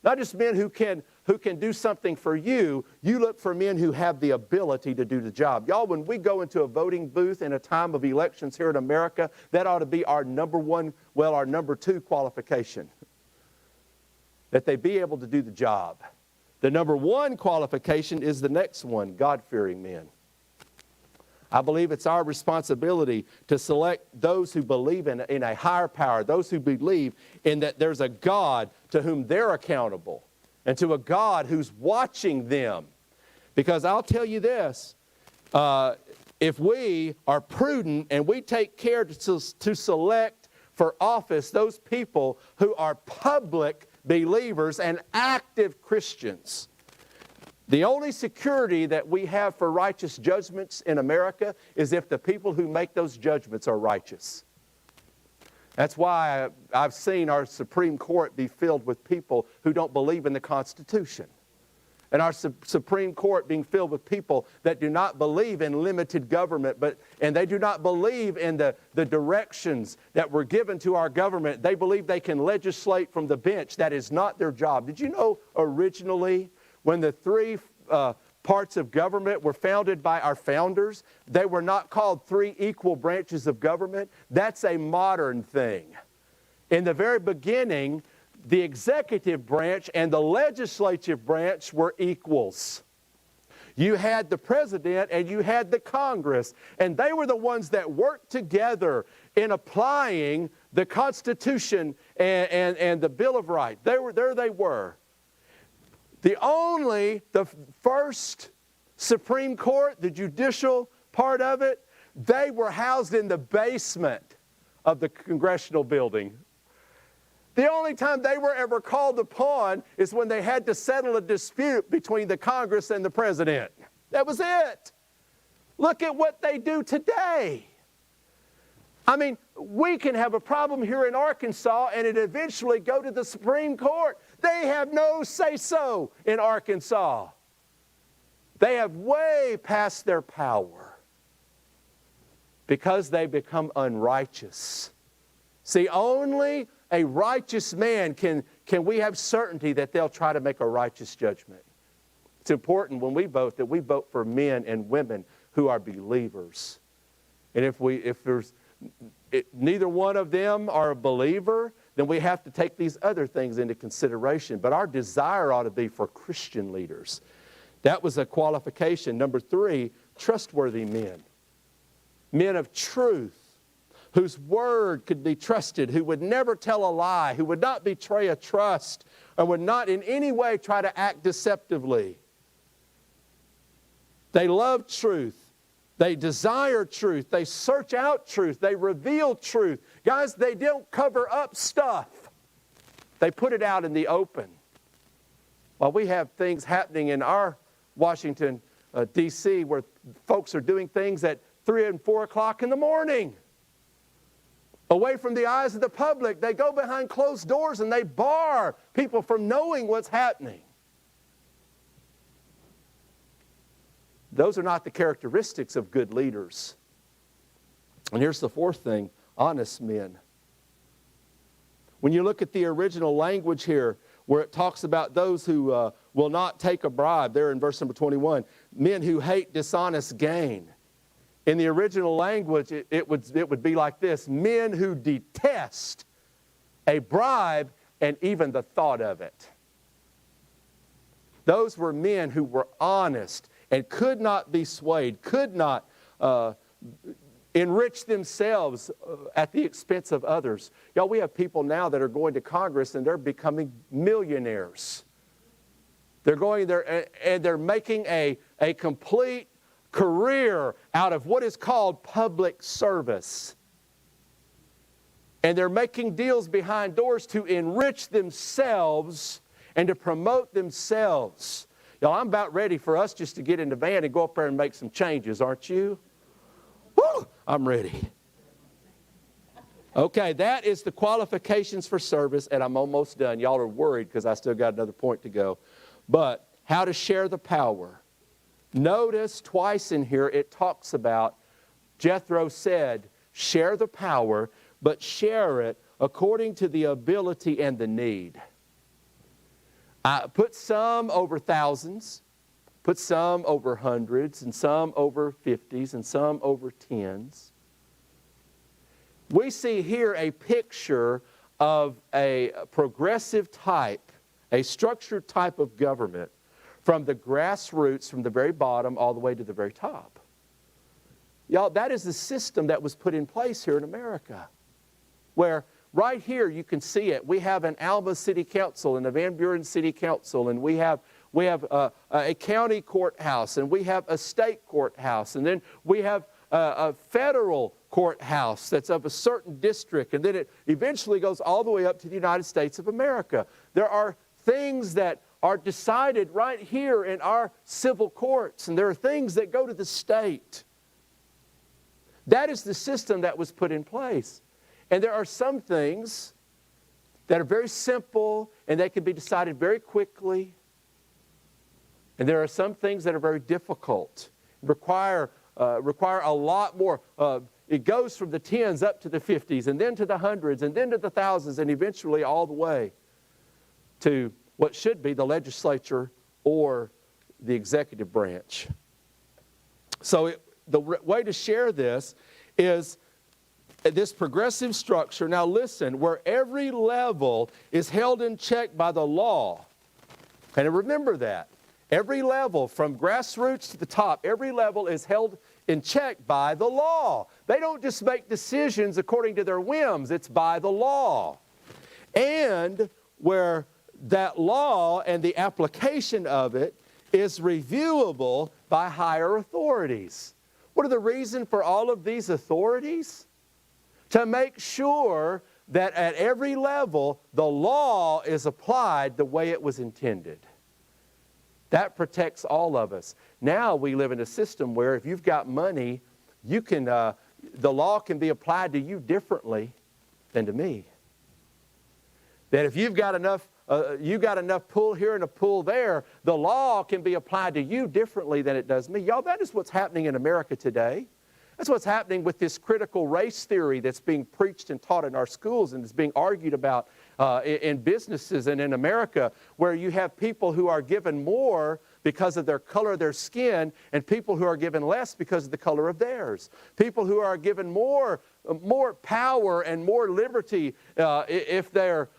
not just men who can do something for you. You look for men who have the ability to do the job. Y'all, when we go into a voting booth in a time of elections here in America, that ought to be our number 2 qualification. That they be able to do the job. The number 1 qualification is the next one, God-fearing men. I believe it's our responsibility to select those who believe in a higher power, those who believe in that there's a God to whom they're accountable, and to a God who's watching them. Because I'll tell you this, if we are prudent and we take care to select for office those people who are public believers and active Christians, the only security that we have for righteous judgments in America is if the people who make those judgments are righteous. That's why I've seen our Supreme Court be filled with people who don't believe in the Constitution. And our Supreme Court being filled with people that do not believe in limited government, and they do not believe in the directions that were given to our government. They believe they can legislate from the bench. That is not their job. Did you know originally when the 3 parts of government were founded by our founders. They were not called three equal branches of government. That's a modern thing. In the very beginning, the executive branch and the legislative branch were equals. You had the president and you had the Congress, and they were the ones that worked together in applying the Constitution and the Bill of Rights. There they were. The first Supreme Court, the judicial part of it, they were housed in the basement of the Congressional building. The only time they were ever called upon is when they had to settle a dispute between the Congress and the president. That was it. Look at what they do today. I mean, we can have a problem here in Arkansas and it eventually go to the Supreme Court. They have no say-so in Arkansas. They have way past their power because they become unrighteous. See, only a righteous man can we have certainty that they'll try to make a righteous judgment. It's important when we vote that we vote for men and women who are believers. And if neither one of them are a believer, then we have to take these other things into consideration. But our desire ought to be for Christian leaders. That was a qualification. Number 3, trustworthy men. Men of truth, whose word could be trusted, who would never tell a lie, who would not betray a trust, and would not in any way try to act deceptively. They love truth. They desire truth. They search out truth. They reveal truth. Guys, they don't cover up stuff. They put it out in the open. While we have things happening in our Washington, D.C., where folks are doing things at 3 and 4 o'clock in the morning. Away from the eyes of the public, they go behind closed doors and they bar people from knowing what's happening. Those are not the characteristics of good leaders. And here's the 4th thing, honest men. When you look at the original language here, where it talks about those who will not take a bribe, there in verse number 21, men who hate dishonest gain. In the original language, it would be like this, men who detest a bribe and even the thought of it. Those were men who were honest and could not be swayed, could not enrich themselves at the expense of others. Y'all, we have people now that are going to Congress and they're becoming millionaires. They're going there and they're making a complete career out of what is called public service. And they're making deals behind doors to enrich themselves and to promote themselves. Y'all, I'm about ready for us just to get in the van and go up there and make some changes, aren't you? Woo! I'm ready. Okay, that is the qualifications for service, and I'm almost done. Y'all are worried because I still got another point to go. But how to share the power. Notice twice in here it talks about, Jethro said, share the power, but share it according to the ability and the need. Put some over thousands, put some over hundreds, and some over 50s, and some over 10s. We see here a picture of a progressive type, a structured type of government from the grassroots, from the very bottom all the way to the very top. Y'all, that is the system that was put in place here in America, where right here, you can see it. We have an Alma City Council and a Van Buren City Council, and we have a county courthouse, and we have a state courthouse, and then we have a federal courthouse that's of a certain district, and then it eventually goes all the way up to the United States of America. There are things that are decided right here in our civil courts, and there are things that go to the state. That is the system that was put in place. And there are some things that are very simple and they can be decided very quickly. And there are some things that are very difficult, require a lot more. It goes from the 10s up to the 50s and then to the hundreds and then to the thousands and eventually all the way to what should be the legislature or the executive branch. So the way to share this is this progressive structure. Now listen, where every level is held in check by the law. And remember that. Every level, from grassroots to the top, every level is held in check by the law. They don't just make decisions according to their whims. It's by the law. And where that law and the application of it is reviewable by higher authorities. What are the reasons for all of these authorities? To make sure that at every level the law is applied the way it was intended. That protects all of us. Now we live in a system where if you've got money, you can, the law can be applied to you differently than to me. That if you've got enough pull here and a pull there, the law can be applied to you differently than it does me. Y'all, that is what's happening in America today. That's what's happening with this critical race theory that's being preached and taught in our schools and is being argued about in businesses and in America, where you have people who are given more because of their color of their skin and people who are given less because of the color of theirs. People who are given more power and more liberty if they're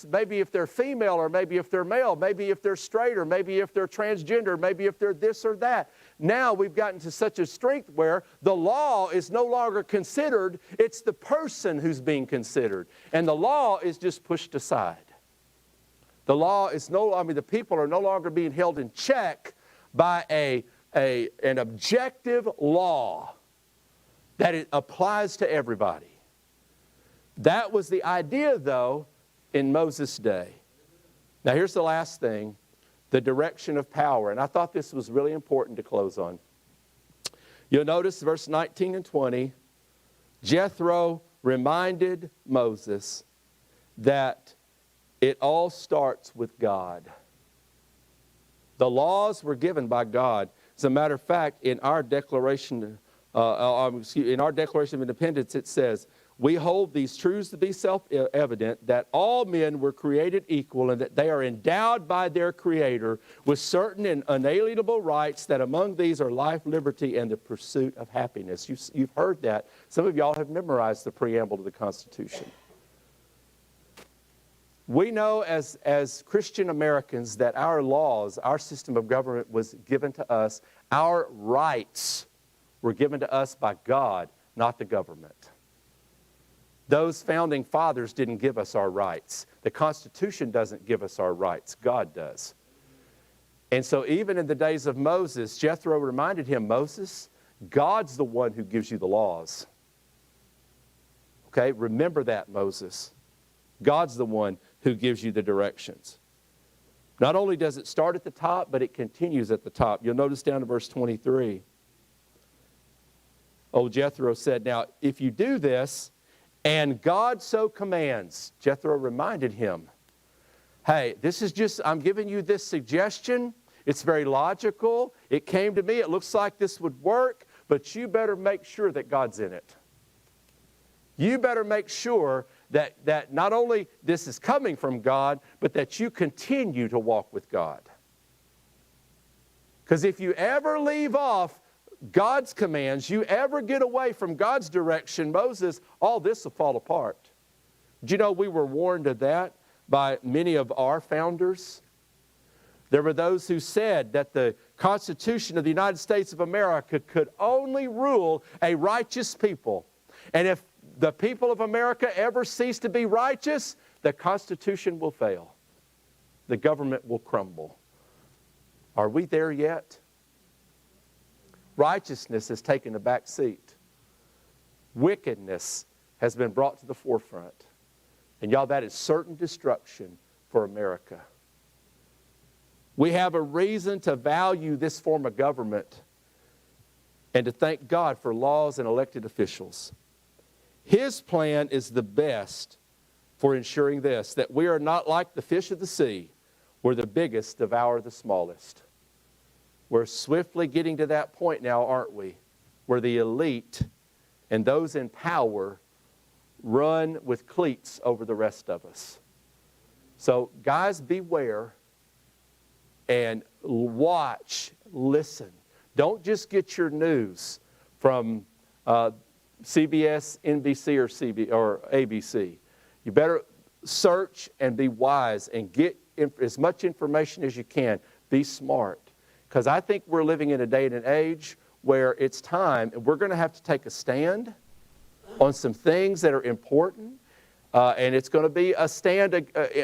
maybe if they're female, or maybe if they're male, maybe if they're straight, or maybe if they're transgender, maybe if they're this or that. Now we've gotten to such a strength where the law is no longer considered, it's the person who's being considered. And the law is just pushed aside. The law is the people are no longer being held in check by an objective law that it applies to everybody. That was the idea, though, in Moses' day. Now here's the last thing, the direction of power. And I thought this was really important to close on. You'll notice verse 19 and 20, Jethro reminded Moses that it all starts with God. The laws were given by God. As a matter of fact, in our Declaration of Independence, it says, "We hold these truths to be self-evident, that all men were created equal and that they are endowed by their Creator with certain and unalienable rights, that among these are life, liberty, and the pursuit of happiness." You've heard that. Some of y'all have memorized the preamble to the Constitution. We know as Christian Americans that our laws, our system of government was given to us. Our rights were given to us by God, not the government. Those founding fathers didn't give us our rights. The Constitution doesn't give us our rights. God does. And so even in the days of Moses, Jethro reminded him, Moses, God's the one who gives you the laws. Okay, remember that, Moses. God's the one who gives you the directions. Not only does it start at the top, but it continues at the top. You'll notice down to verse 23. Old Jethro said, "Now, if you do this, and God so commands," Jethro reminded him, "Hey, this is just, I'm giving you this suggestion. It's very logical. It came to me. It looks like this would work, but you better make sure that God's in it. You better make sure that not only this is coming from God, but that you continue to walk with God. Because if you ever leave off God's commands, you ever get away from God's direction, Moses, all this will fall apart." Did you know we were warned of that by many of our founders? There were those who said that the Constitution of the United States of America could only rule a righteous people. And if the people of America ever cease to be righteous, the Constitution will fail. The government will crumble. Are we there yet? Righteousness has taken a back seat. Wickedness has been brought to the forefront. And y'all, that is certain destruction for America. We have a reason to value this form of government and to thank God for laws and elected officials. His plan is the best for ensuring this, that we are not like the fish of the sea, where the biggest devour the smallest. We're swiftly getting to that point now, aren't we? Where the elite and those in power run with cleats over the rest of us. So, guys, beware and watch, listen. Don't just get your news from CBS, NBC, or ABC. You better search and be wise and get as much information as you can. Be smart. Because I think we're living in a day and an age where it's time, and we're going to have to take a stand on some things that are important. And it's going to be a stand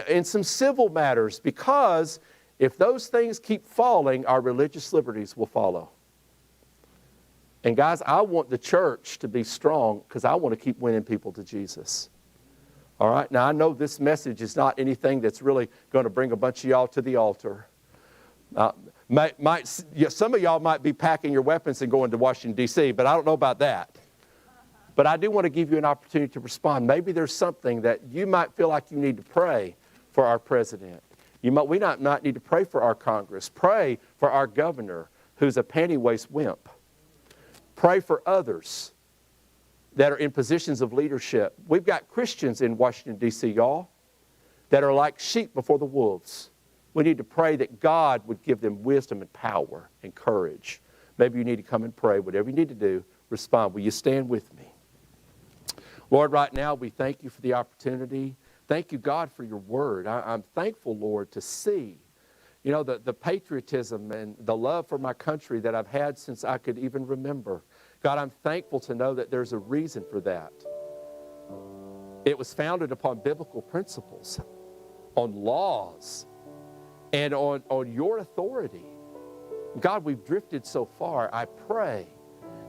in some civil matters, because if those things keep falling, our religious liberties will follow. And guys, I want the church to be strong because I want to keep winning people to Jesus. All right? Now, I know this message is not anything that's really going to bring a bunch of y'all to the altar. Some of y'all might be packing your weapons and going to Washington, D.C., but I don't know about that. But I do want to give you an opportunity to respond. Maybe there's something that you might feel like you need to pray for our president. We might need to pray for our Congress. Pray for our governor, who's a panty-waist wimp. Pray for others that are in positions of leadership. We've got Christians in Washington, D.C., y'all, that are like sheep before the wolves. We need to pray that God would give them wisdom and power and courage. Maybe you need to come and pray. Whatever you need to do, respond. Will you stand with me? Lord, right now we thank you for the opportunity. Thank you, God, for your word. I'm thankful, Lord, to see, the patriotism and the love for my country that I've had since I could even remember. God, I'm thankful to know that there's a reason for that. It was founded upon biblical principles, on laws, and on your authority. God, we've drifted so far. I pray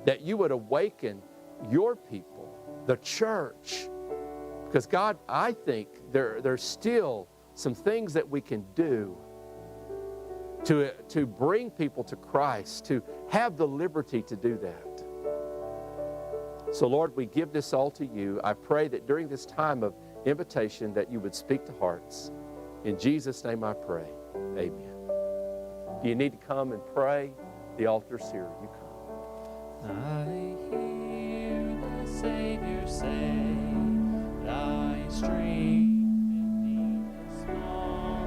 that you would awaken your people, the church. Because God, I think there's still some things that we can do to bring people to Christ, to have the liberty to do that. So Lord, we give this all to you. I pray that during this time of invitation that you would speak to hearts. In Jesus' name I pray. Amen. Do you need to come and pray? The altar's here. You come. I hear the Savior say, thy strength in me is small.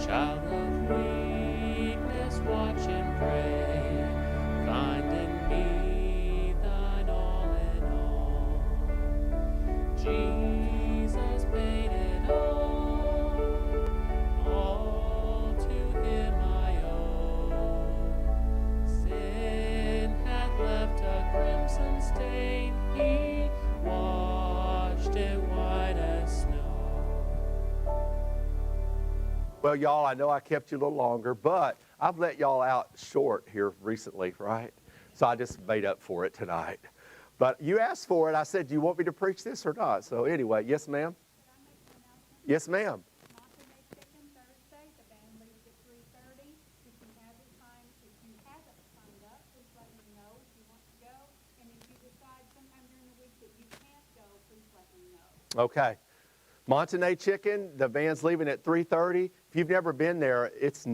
Child of weakness, watch and pray. Find in me thine all in all. Jesus paid it all to him I owe. Sin hath left a crimson stain, he washed it white as snow. Well, y'all, I know I kept you a little longer, but I've let y'all out short here recently, right? So I just made up for it tonight. But you asked for it. I said, do you want me to preach this or not? So anyway, yes, ma'am? Yes, ma'am. Thursday, the band leaves at 3:30. If you have the time, if you haven't signed up, please let me know if you want to go. And if you decide sometime during the week that you can't go, please let me know. Okay. Montanay Chicken, the band's leaving at 3:30. If you've never been there, it's